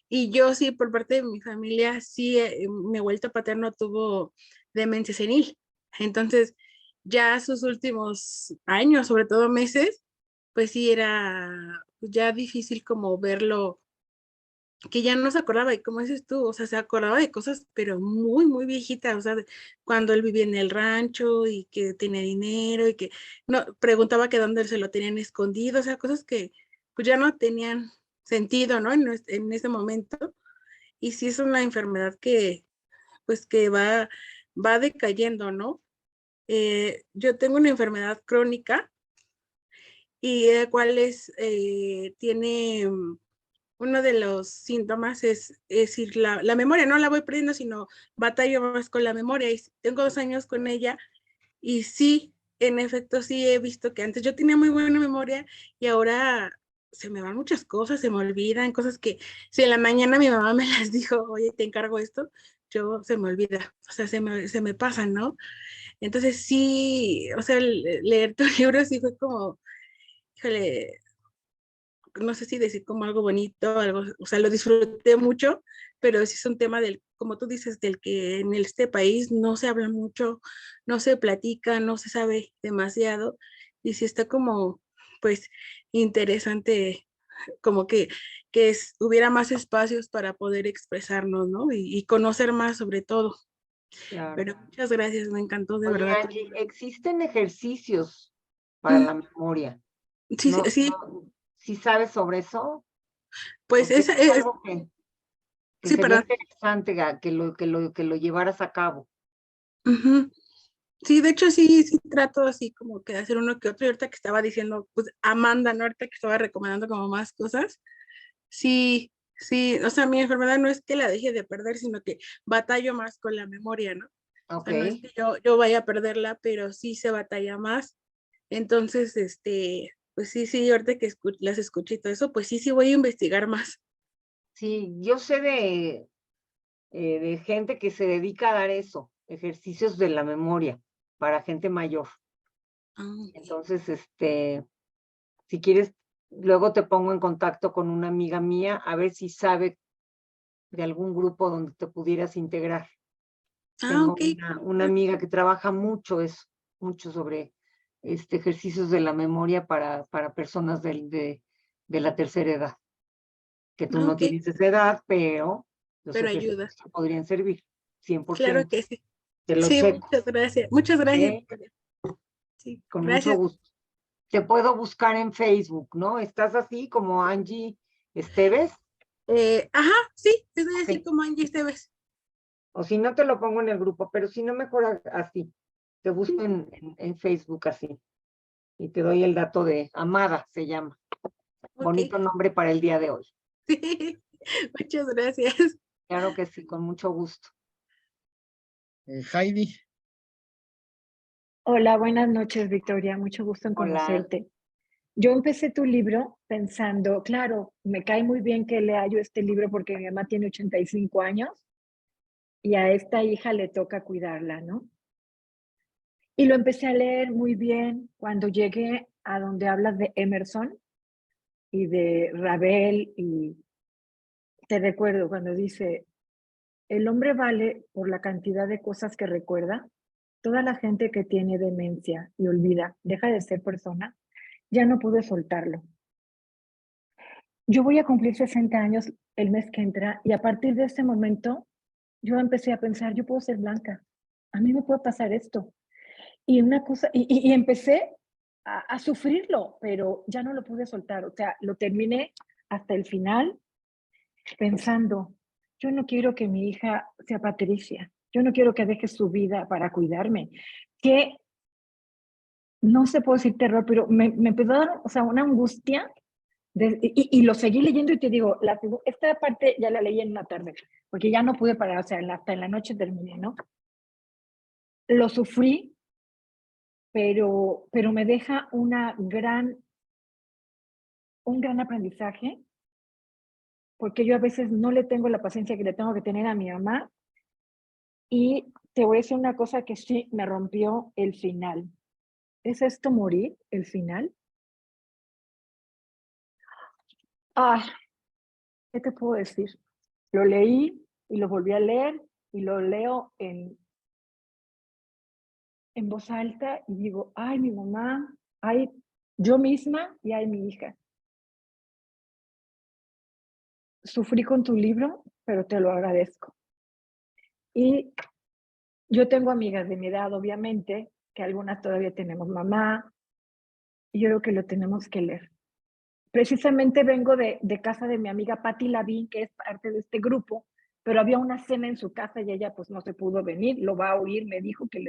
Y yo sí, por parte de mi familia, sí, mi abuelito paterno tuvo demencia senil. Entonces, ya sus últimos años, sobre todo meses, pues sí era ya difícil como verlo, que ya no se acordaba, y como dices tú, o sea, se acordaba de cosas, pero muy, muy viejitas, o sea, cuando él vivía en el rancho y que tenía dinero y que no, preguntaba que dónde se lo tenían escondido, o sea, cosas que pues ya no tenían sentido, ¿no? En ese momento. Y sí es una enfermedad que, pues que va decayendo, ¿no? yo tengo una enfermedad crónica y la cual tiene uno de los síntomas es decir, la memoria, no la voy perdiendo, sino batallo más con la memoria. Y tengo 2 años con ella y sí, en efecto, sí he visto que antes yo tenía muy buena memoria y ahora se me van muchas cosas, se me olvidan cosas que si en la mañana mi mamá me las dijo, oye, te encargo esto, se me olvida, o sea, se me pasan, ¿no? Entonces sí, o sea, leer tu libro sí fue como, híjole, no sé si decir como algo bonito, algo, o sea, lo disfruté mucho, pero sí es un tema del, como tú dices, del que en este país no se habla mucho, no se platica, no se sabe demasiado, y sí está como, pues, interesante, como hubiera más espacios para poder expresarnos, ¿no? Y conocer más sobre todo. Claro. Pero muchas gracias, me encantó de Oye, verdad. Angie, existen ejercicios para la memoria. Sí, No, sí, ¿sí sabes sobre eso? pues Porque esa es algo que sí, sería perdón. interesante que lo llevaras a cabo. Ujú. Sí, de hecho sí trato así como que de hacer uno que otro. Y ahorita que estaba diciendo, pues Amanda, ¿no? Ahorita que estaba recomendando como más cosas. Sí, o sea, mi enfermedad no es que la deje de perder, sino que batallo más con la memoria, ¿no? O sea, no es que yo vaya a perderla, pero sí se batalla más. Entonces, pues sí, ahorita que las escuché y todo eso, pues sí voy a investigar más. Sí, yo sé de gente que se dedica a dar eso, ejercicios de la memoria para gente mayor. Entonces, si quieres, luego te pongo en contacto con una amiga mía a ver si sabe de algún grupo donde te pudieras integrar. Tengo Ok. una amiga que trabaja mucho sobre ejercicios de la memoria para personas de la tercera edad. Que tú no Ok. tienes esa edad, pero los Pero ejercicios ayuda. te podrían servir, 100%. Claro que sí. Te lo Sí, checo. muchas gracias. Muchas gracias. Sí, Con mucho gracias. gusto. Te puedo buscar en Facebook, ¿no? ¿Estás así como Angie Esteves? Ajá, sí, estoy así Ok. como Angie Esteves. O si no, te lo pongo en el grupo, pero si no, mejor así. Te busco en Facebook así. Y te doy el dato de Amada, se llama. Bonito nombre para el día de hoy. Sí, muchas gracias. Claro que sí, con mucho gusto. Heidi. Hola, buenas noches, Victoria. Mucho gusto en Hola. conocerte. Yo empecé tu libro pensando, claro, me cae muy bien que lea yo este libro porque mi mamá tiene 85 años y a esta hija le toca cuidarla, ¿no? Y lo empecé a leer muy bien cuando llegué a donde hablas de Emerson y de Ravel y te recuerdo cuando dice, el hombre vale por la cantidad de cosas que recuerda. Toda la gente que tiene demencia y olvida, deja de ser persona, ya no pude soltarlo. Yo voy a cumplir 60 años el mes que entra y a partir de ese momento yo empecé a pensar, yo puedo ser blanca, a mí me puede pasar esto. Y una cosa, y empecé a sufrirlo, pero ya no lo pude soltar, o sea, lo terminé hasta el final pensando, yo no quiero que mi hija sea Patricia, yo no quiero que deje su vida para cuidarme, que no se puede decir terror, pero me empezó a dar, o sea, una angustia, y lo seguí leyendo y te digo, esta parte ya la leí en una tarde, porque ya no pude parar, o sea, hasta en la noche terminé, ¿no? Lo sufrí, pero me deja un gran aprendizaje, porque yo a veces no le tengo la paciencia que le tengo que tener a mi mamá, y te voy a decir una cosa que sí me rompió el final. ¿Es esto morir, el final? Ah, ¿qué te puedo decir? Lo leí y lo volví a leer y lo leo en voz alta y digo, ay, mi mamá, ay, yo misma y ay, mi hija. Sufrí con tu libro, pero te lo agradezco. Y yo tengo amigas de mi edad, obviamente, que algunas todavía tenemos mamá, y yo creo que lo tenemos que leer. Precisamente vengo de casa de mi amiga Patti Lavín, que es parte de este grupo, pero había una cena en su casa y ella pues no se pudo venir, lo va a oír, me dijo que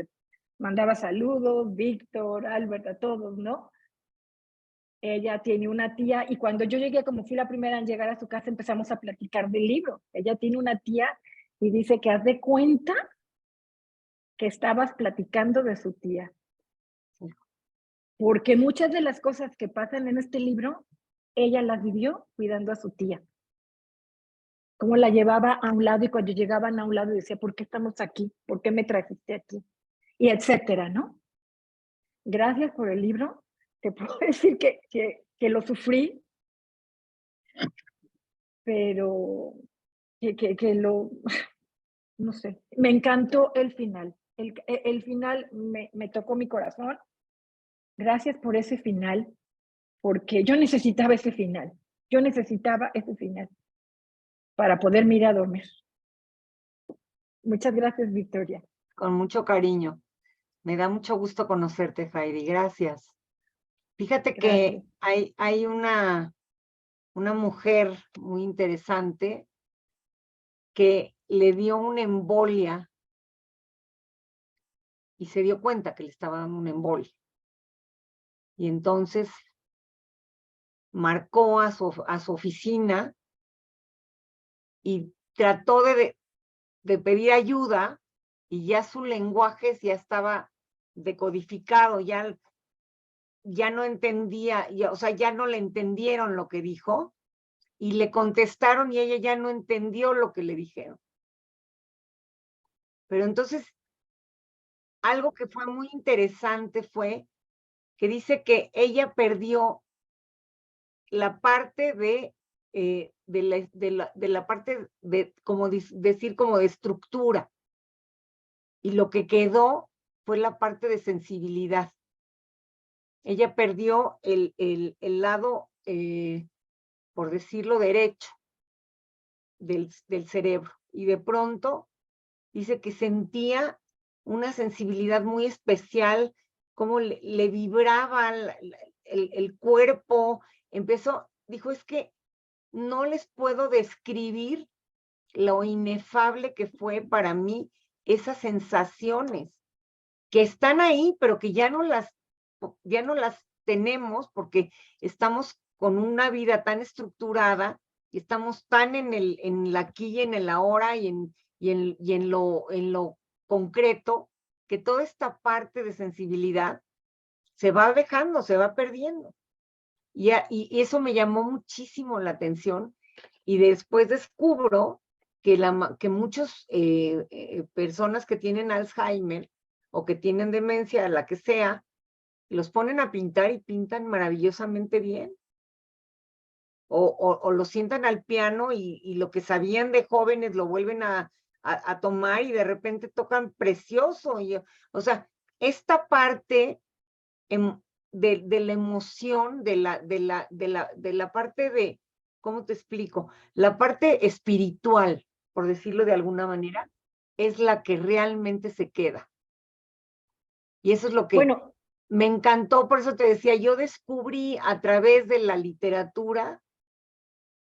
mandaba saludos, Víctor, Albert, a todos, ¿no? Ella tiene una tía y cuando yo llegué, como fui la primera en llegar a su casa, empezamos a platicar del libro. Ella tiene una tía y dice que haz de cuenta que estabas platicando de su tía. Porque muchas de las cosas que pasan en este libro, ella las vivió cuidando a su tía. Cómo la llevaba a un lado y cuando llegaban a un lado decía, ¿por qué estamos aquí? ¿Por qué me trajiste aquí? Y etcétera, ¿no? Gracias por el libro. Te puedo decir que lo sufrí, pero no sé, me encantó el final. El final me tocó mi corazón. Gracias por ese final, porque yo necesitaba ese final. Yo necesitaba ese final para poderme ir a dormir. Muchas gracias, Victoria. Con mucho cariño. Me da mucho gusto conocerte, Heidi. Gracias. Fíjate que hay una mujer muy interesante que le dio una embolia y se dio cuenta que le estaba dando una embolia. Y entonces marcó a su oficina y trató de pedir ayuda y ya su lenguaje ya estaba decodificado, ya no entendía, o sea, ya no le entendieron lo que dijo y le contestaron y ella ya no entendió lo que le dijeron. Pero entonces, algo que fue muy interesante fue que dice que ella perdió la parte de la parte de, como decir, como de estructura. Y lo que quedó fue la parte de sensibilidad. Ella perdió el lado, por decirlo, derecho del cerebro. Y de pronto dice que sentía una sensibilidad muy especial, como le vibraba el cuerpo. Dijo, es que no les puedo describir lo inefable que fue para mí esas sensaciones que están ahí, pero que ya no las tenemos porque estamos con una vida tan estructurada y estamos tan en el aquí y en el ahora y en lo concreto, que toda esta parte de sensibilidad se va dejando, se va perdiendo. Y eso me llamó muchísimo la atención y después descubro que muchas personas que tienen Alzheimer o que tienen demencia, la que sea, los ponen a pintar y pintan maravillosamente bien. O lo sientan al piano y lo que sabían de jóvenes lo vuelven a tomar y de repente tocan precioso. O sea, esta parte de la emoción, de la parte de, ¿cómo te explico? La parte espiritual, por decirlo de alguna manera, es la que realmente se queda. Y eso es lo que me encantó, por eso te decía, yo descubrí a través de la literatura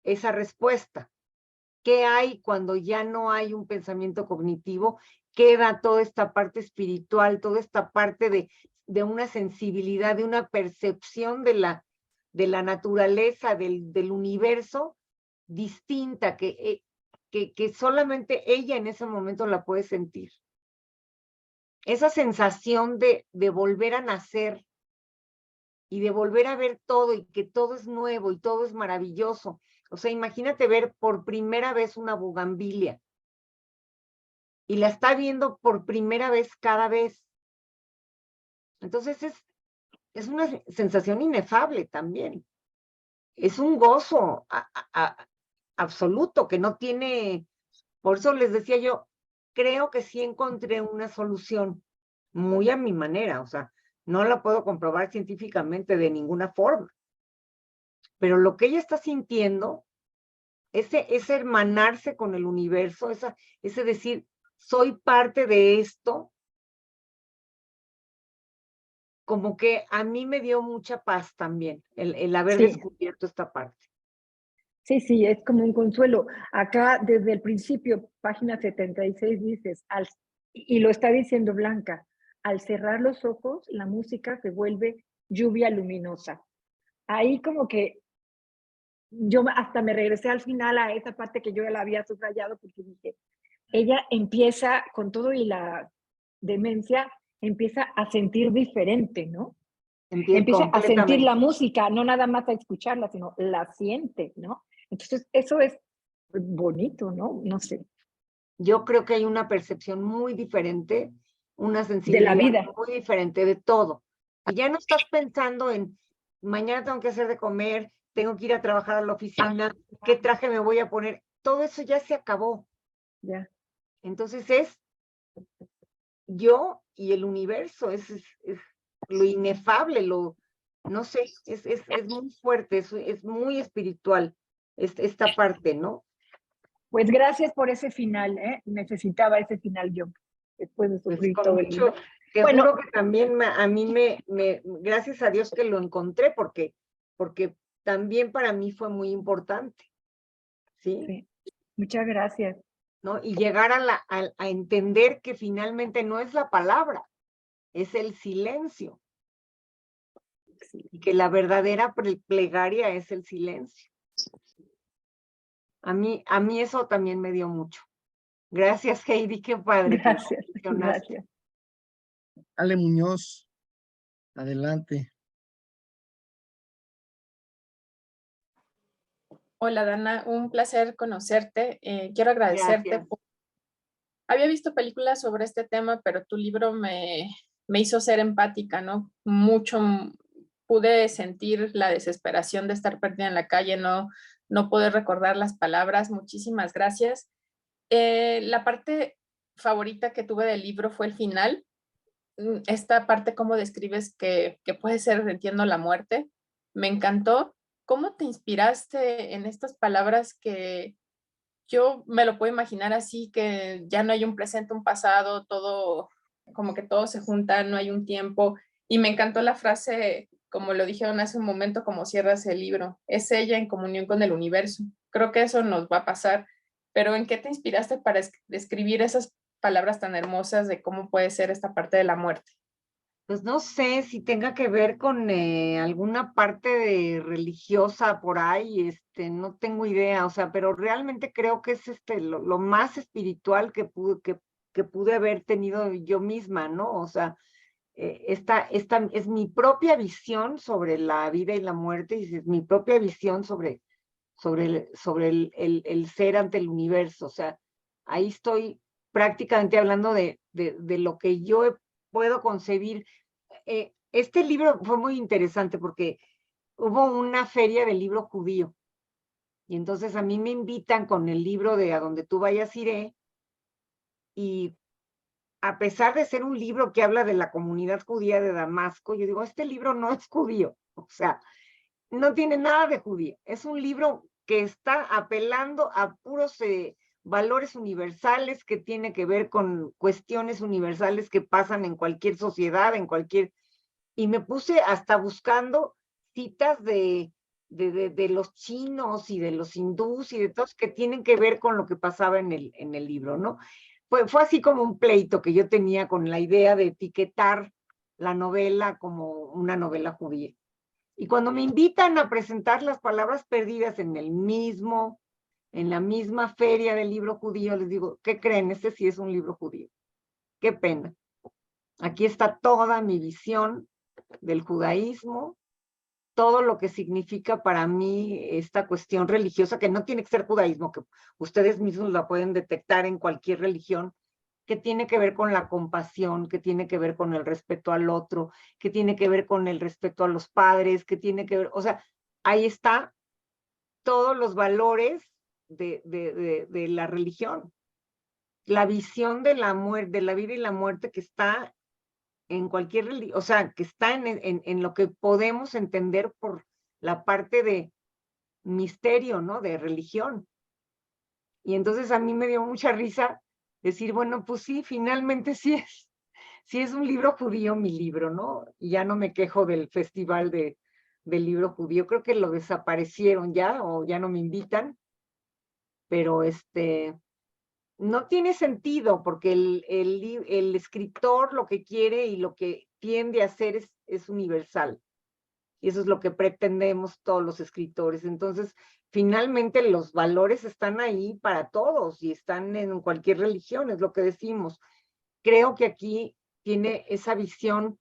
esa respuesta. ¿Qué hay cuando ya no hay un pensamiento cognitivo? Queda toda esta parte espiritual, toda esta parte de una sensibilidad, de una percepción de la naturaleza, del universo distinta, que solamente ella en ese momento la puede sentir. Esa sensación de volver a nacer y de volver a ver todo y que todo es nuevo y todo es maravilloso. O sea, imagínate ver por primera vez una bugambilia y la está viendo por primera vez cada vez. Entonces es una sensación inefable también. Es un gozo absoluto que no tiene. Por eso les decía yo, creo que sí encontré una solución muy a mi manera. O sea, no la puedo comprobar científicamente de ninguna forma. Pero lo que ella está sintiendo, ese hermanarse con el universo, ese decir, soy parte de esto, como que a mí me dio mucha paz también, el haber descubierto esta parte. Sí, sí, es como un consuelo. Acá, desde el principio, página 76, dices, y lo está diciendo Blanca, al cerrar los ojos, la música se vuelve lluvia luminosa. Ahí como que yo hasta me regresé al final a esa parte que yo ya la había subrayado porque dije, ella empieza con todo y la demencia, empieza a sentir diferente, ¿no? Empieza a sentir la música, no nada más a escucharla, sino la siente, ¿no? Entonces, eso es bonito, ¿no? No sé. Yo creo que hay una percepción muy diferente, una De sensibilidad la vida. muy diferente de todo. Y ya no estás pensando en, mañana tengo que hacer de comer, tengo que ir a trabajar a la oficina, qué traje me voy a poner. Todo eso ya se acabó. Ya. Entonces es yo y el universo, es lo inefable, no sé, es muy fuerte, es muy espiritual esta parte, ¿no? Pues gracias por ese final, ¿eh? Necesitaba ese final yo, después de Pues sufrir con todo el mucho, libro. te Bueno, juro que también a mí gracias a Dios que lo encontré, porque también para mí fue muy importante, ¿sí? sí, muchas gracias. ¿No? Y llegar a entender que finalmente no es la palabra, es el silencio. Y que la verdadera plegaria es el silencio. A mí eso también me dio mucho. Gracias, Heidi, qué padre. Gracias, gracias. Ale Muñoz, adelante. Hola, Dana, un placer conocerte. Quiero agradecerte. Gracias. Había visto películas sobre este tema, pero tu libro me hizo ser empática, ¿no? Mucho pude sentir la desesperación de estar perdida en la calle, no poder recordar las palabras. Muchísimas gracias. La parte favorita que tuve del libro fue el final. Esta parte, cómo describes que puede ser, entiendo, la muerte. Me encantó. ¿Cómo te inspiraste en estas palabras que yo me lo puedo imaginar así, que ya no hay un presente, un pasado, todo, como que todo se junta, no hay un tiempo? Y me encantó la frase, como lo dijeron hace un momento, como cierras el libro, es ella en comunión con el universo. Creo que eso nos va a pasar, pero ¿en qué te inspiraste para escribir esas palabras tan hermosas de cómo puede ser esta parte de la muerte? Pues no sé si tenga que ver con alguna parte de religiosa por ahí, no tengo idea, o sea, pero realmente creo que es lo más espiritual que pude haber tenido yo misma, ¿no? O sea, esta es mi propia visión sobre la vida y la muerte, y es mi propia visión sobre el ser ante el universo. O sea, ahí estoy prácticamente hablando de lo que yo puedo concebir. Este libro fue muy interesante porque hubo una feria del libro judío, y entonces a mí me invitan con el libro de A donde tú vayas iré, y a pesar de ser un libro que habla de la comunidad judía de Damasco, yo digo, este libro no es judío, o sea, no tiene nada de judío, es un libro que está apelando a puros valores universales, que tiene que ver con cuestiones universales que pasan en cualquier sociedad, y me puse hasta buscando citas de los chinos y de los hindús y de todos que tienen que ver con lo que pasaba en el libro, ¿no? Fue así como un pleito que yo tenía con la idea de etiquetar la novela como una novela judía. Y cuando me invitan a presentar las palabras perdidas en la misma feria del libro judío, les digo, ¿qué creen? Este sí es un libro judío. Qué pena. Aquí está toda mi visión del judaísmo, todo lo que significa para mí esta cuestión religiosa, que no tiene que ser judaísmo, que ustedes mismos la pueden detectar en cualquier religión, que tiene que ver con la compasión, que tiene que ver con el respeto al otro, que tiene que ver con el respeto a los padres, que tiene que ver, o sea, ahí está todos los valores de la religión, la visión de la muerte, de la vida y la muerte que está en cualquier religión, o sea, que está en lo que podemos entender por la parte de misterio, ¿no? De religión. Y entonces a mí me dio mucha risa decir, bueno, pues sí, finalmente sí es un libro judío mi libro, ¿no? Y ya no me quejo del festival del libro judío, creo que lo desaparecieron ya, o ya no me invitan, pero no tiene sentido porque el escritor lo que quiere y lo que tiende a hacer es universal. Y eso es lo que pretendemos todos los escritores. Entonces, finalmente los valores están ahí para todos y están en cualquier religión, es lo que decimos. Creo que aquí tiene esa visión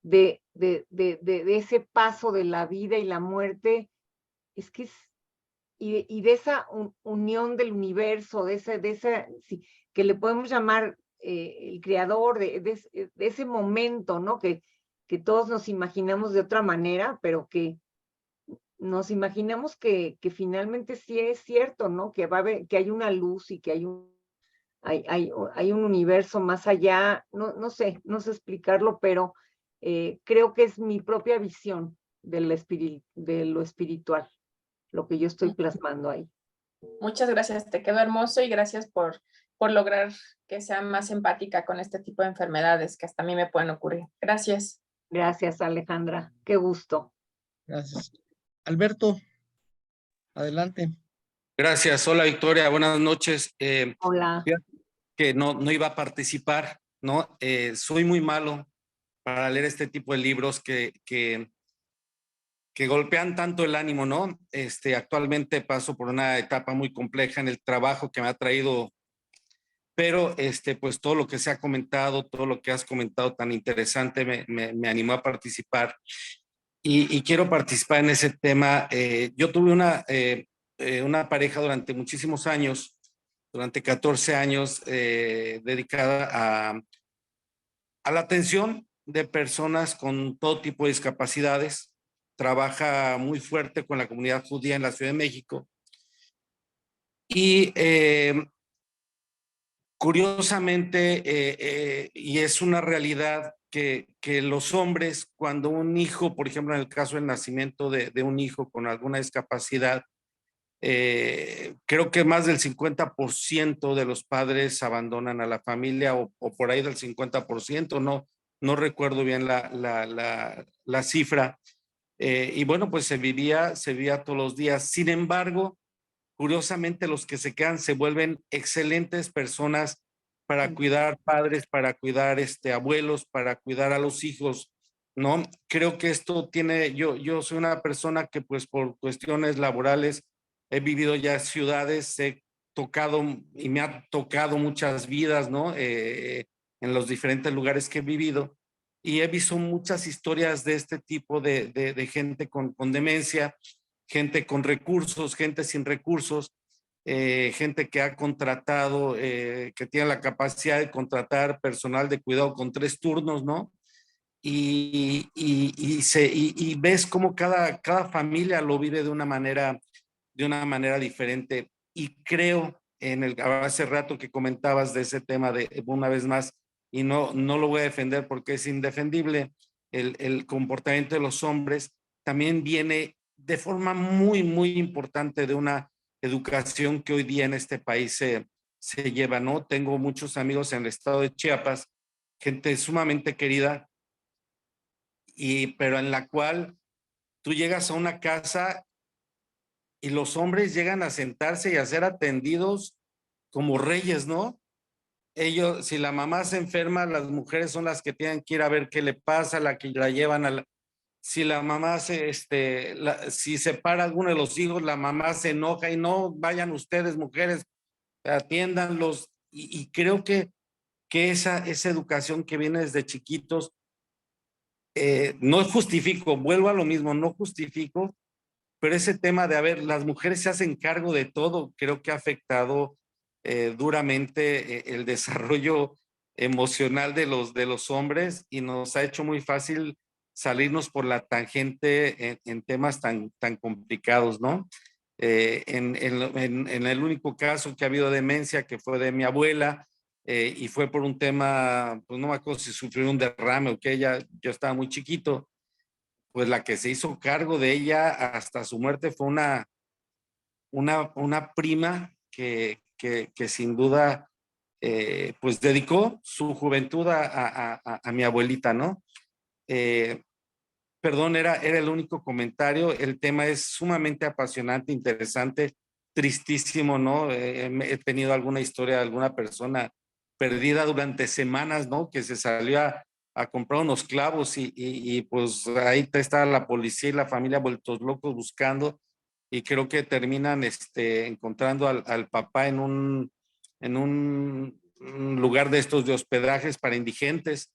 de ese paso de la vida y la muerte, es que y de esa unión del universo, de esa sí, que le podemos llamar el creador, de ese momento, ¿no? Que todos nos imaginamos de otra manera, pero que nos imaginamos que finalmente sí es cierto, ¿no? Que va a haber, que hay una luz y que hay un universo más allá, no sé explicarlo, pero creo que es mi propia visión de lo espiritual, lo que yo estoy plasmando ahí. Muchas gracias, te quedó hermoso y gracias por lograr que sea más empática con este tipo de enfermedades que hasta a mí me pueden ocurrir. Gracias. Gracias, Alejandra. Qué gusto. Gracias. Alberto, adelante. Gracias. Hola, Victoria. Buenas noches. Hola. Que no iba a participar, ¿no? Soy muy malo para leer este tipo de libros que golpean tanto el ánimo, ¿no? Actualmente paso por una etapa muy compleja en el trabajo que me ha traído, pero pues todo lo que se ha comentado, todo lo que has comentado tan interesante me animó a participar y quiero participar en ese tema. Yo tuve una pareja durante muchísimos años, durante 14 años, dedicada a la atención de personas con todo tipo de discapacidades. Trabaja muy fuerte con la comunidad judía en la Ciudad de México. Y curiosamente, y es una realidad que los hombres, cuando un hijo, por ejemplo, en el caso del nacimiento de un hijo con alguna discapacidad, creo que más del 50% de los padres abandonan a la familia o por ahí del 50%, no recuerdo bien la cifra. Y bueno, pues se vivía todos los días. Sin embargo, curiosamente los que se quedan se vuelven excelentes personas para cuidar padres, para cuidar abuelos, para cuidar a los hijos, ¿no? Creo que esto yo soy una persona que pues por cuestiones laborales he vivido ya ciudades, he tocado y me ha tocado muchas vidas, ¿no? En los diferentes lugares que he vivido y he visto muchas historias de este tipo de gente con demencia, gente con recursos, gente sin recursos, gente que ha contratado, que tiene la capacidad de contratar personal de cuidado con 3 turnos, ¿no? Y ves cómo cada familia lo vive de una manera diferente. Y creo, hace rato que comentabas de ese tema una vez más, y no lo voy a defender porque es indefendible, el comportamiento de los hombres también viene de forma muy, muy importante de una educación que hoy día en este país se lleva, ¿no? Tengo muchos amigos en el estado de Chiapas, gente sumamente querida, pero en la cual tú llegas a una casa y los hombres llegan a sentarse y a ser atendidos como reyes, ¿no? Ellos, si la mamá se enferma, las mujeres son las que tienen que ir a ver qué le pasa, la que la llevan si la mamá si se para alguno de los hijos, la mamá se enoja y no vayan ustedes, mujeres, atiéndanlos. Y creo que esa educación que viene desde chiquitos, no justifico, vuelvo a lo mismo, no justifico, pero ese tema de, a ver, las mujeres se hacen cargo de todo, creo que ha afectado duramente el desarrollo emocional de los hombres y nos ha hecho muy fácil salirnos por la tangente en temas tan complicados, ¿no? En el único caso que ha habido demencia, que fue de mi abuela, y fue por un tema, pues no me acuerdo si sufrió un derrame o qué, yo estaba muy chiquito, pues la que se hizo cargo de ella hasta su muerte fue una prima que sin duda pues dedicó su juventud a mi abuelita, ¿no? Perdón, era el único comentario. El tema es sumamente apasionante, interesante. tristísimo, ¿no? He tenido alguna historia de alguna persona perdida durante semanas, ¿no? Que se salió a comprar unos clavos y pues ahí está la policía y la familia vueltos locos buscando, y creo que terminan encontrando al papá en un lugar de estos de hospedajes para indigentes.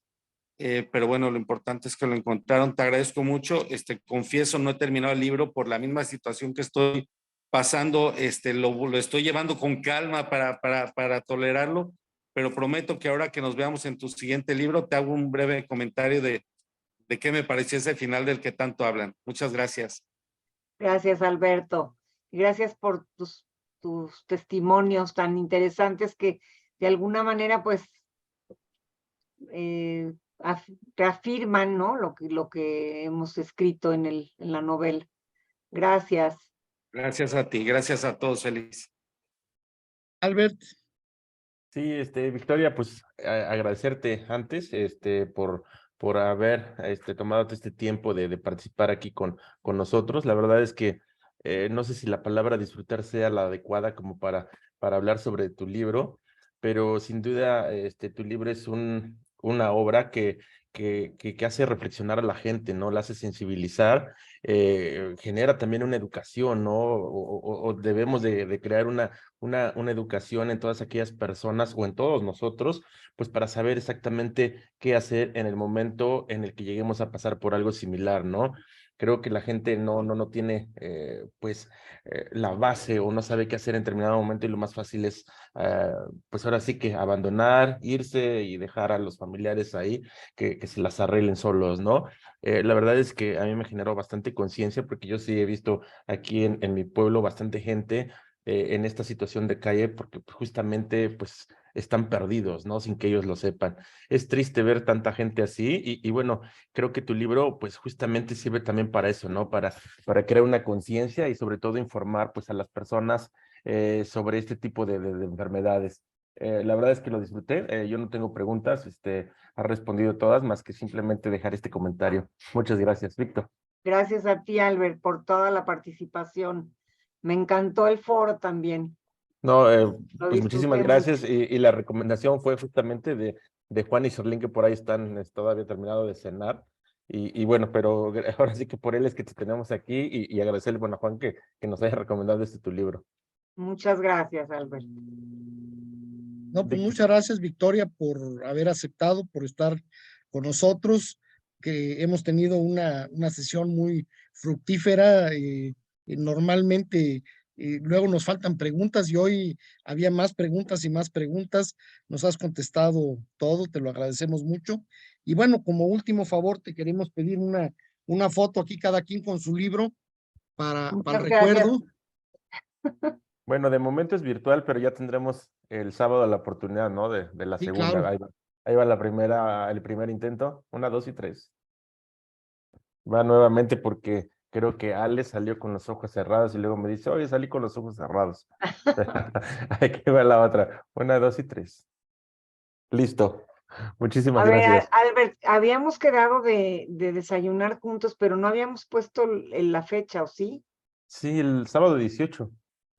Pero bueno, lo importante es que lo encontraron. Te agradezco mucho. Confieso, no he terminado el libro por la misma situación que estoy pasando. Lo estoy llevando con calma para tolerarlo, pero prometo que ahora que nos veamos en tu siguiente libro, te hago un breve comentario de qué me pareció ese final del que tanto hablan. Muchas gracias. Gracias, Alberto. Gracias por tus testimonios tan interesantes que de alguna manera pues reafirman, ¿no? Lo que hemos escrito en la novela. Gracias. Gracias a ti, gracias a todos, Feliz. Albert. Sí, Victoria, pues agradecerte antes, por haber tomado este tiempo de participar aquí con nosotros. La verdad es que no sé si la palabra disfrutar sea la adecuada como para hablar sobre tu libro, pero sin duda tu libro es una obra que hace reflexionar a la gente, ¿no? La hace sensibilizar, genera también una educación, ¿no? O debemos de crear una educación en todas aquellas personas o en todos nosotros, pues para saber exactamente qué hacer en el momento en el que lleguemos a pasar por algo similar, ¿no? Creo que la gente no tiene la base o no sabe qué hacer en determinado momento, y lo más fácil es pues ahora sí que abandonar, irse y dejar a los familiares ahí que se las arreglen solos, ¿no? La verdad es que a mí me generó bastante conciencia, porque yo sí he visto aquí en mi pueblo bastante gente en esta situación de calle, porque justamente pues están perdidos, ¿no? Sin que ellos lo sepan. Es triste ver tanta gente así y bueno, creo que tu libro pues justamente sirve también para eso, ¿no? Para crear una conciencia y sobre todo informar pues a las personas sobre este tipo de enfermedades. La verdad es que lo disfruté. Yo no tengo preguntas, ha respondido todas, más que simplemente dejar este comentario. Muchas gracias, Víctor. Gracias a ti, Albert, por toda la participación. Me encantó el foro también. No, Lo pues muchísimas disfruté gracias, mucho. y la recomendación fue justamente de Juan y Sherlyn, que por ahí están todavía terminado de cenar, y bueno, pero ahora sí que por él es que te tenemos aquí, y agradecerle, bueno, a Juan que nos haya recomendado tu libro. Muchas gracias, Albert. No, pues muchas gracias, Victoria, por haber aceptado, por estar con nosotros, que hemos tenido una sesión muy fructífera. Normalmente luego nos faltan preguntas y hoy había más preguntas y más preguntas. Nos has contestado todo, te lo agradecemos mucho. Y bueno, como último favor, te queremos pedir una foto aquí, cada quien con su libro para el recuerdo. Bueno, de momento es virtual, pero ya tendremos el sábado la oportunidad, ¿no? De la Sí, segunda. claro. Ahí va el primer intento. 1, 2 y 3. Va nuevamente porque creo que Ale salió con los ojos cerrados y luego me dice, oye, salí con los ojos cerrados. Aquí va la otra. 1, 2 y 3. Listo. Muchísimas gracias. Albert, habíamos quedado de desayunar juntos, pero no habíamos puesto la fecha, ¿o sí? Sí, el sábado 18.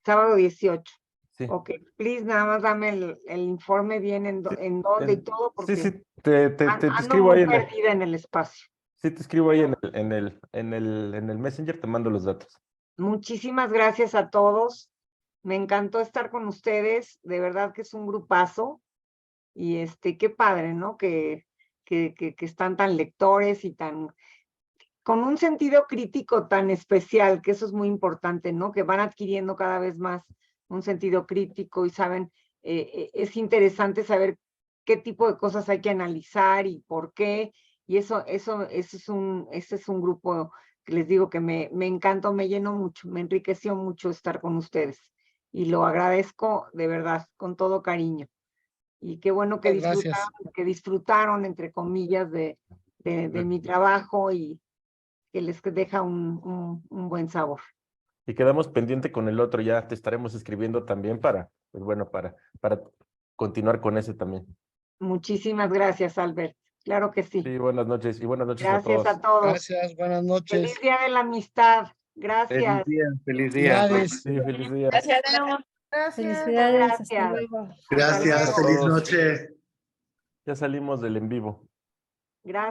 Sábado 18. Sí. Ok, please, nada más dame el informe bien en dónde y todo, porque Sí, te ando escribo muy ahí perdida en el espacio. Sí, te escribo ahí en el Messenger, te mando los datos. Muchísimas gracias a todos. Me encantó estar con ustedes. De verdad que es un grupazo. Y qué padre, ¿no? Que están tan lectores y con un sentido crítico tan especial, que eso es muy importante, ¿no? Que van adquiriendo cada vez más un sentido crítico y saben, es interesante saber qué tipo de cosas hay que analizar y por qué. Y ese es un grupo que les digo que me encantó, me llenó mucho, me enriqueció mucho estar con ustedes. Y lo agradezco de verdad, con todo cariño. Y qué bueno que disfrutaron, entre comillas, de mi trabajo y que les deja un buen sabor. Y quedamos pendiente con el otro, ya te estaremos escribiendo también para continuar con ese también. Muchísimas gracias, Albert. Claro que sí. Sí, buenas noches, y buenas noches a todos. Gracias a todos. Gracias, buenas noches. Feliz Día de la Amistad. Gracias. Feliz día. Felicidades. Sí, feliz día. Gracias. Gracias. Felicidades, hasta Gracias. luego. Gracias, Gracias a feliz todos. noche. Ya salimos del en vivo. Gracias.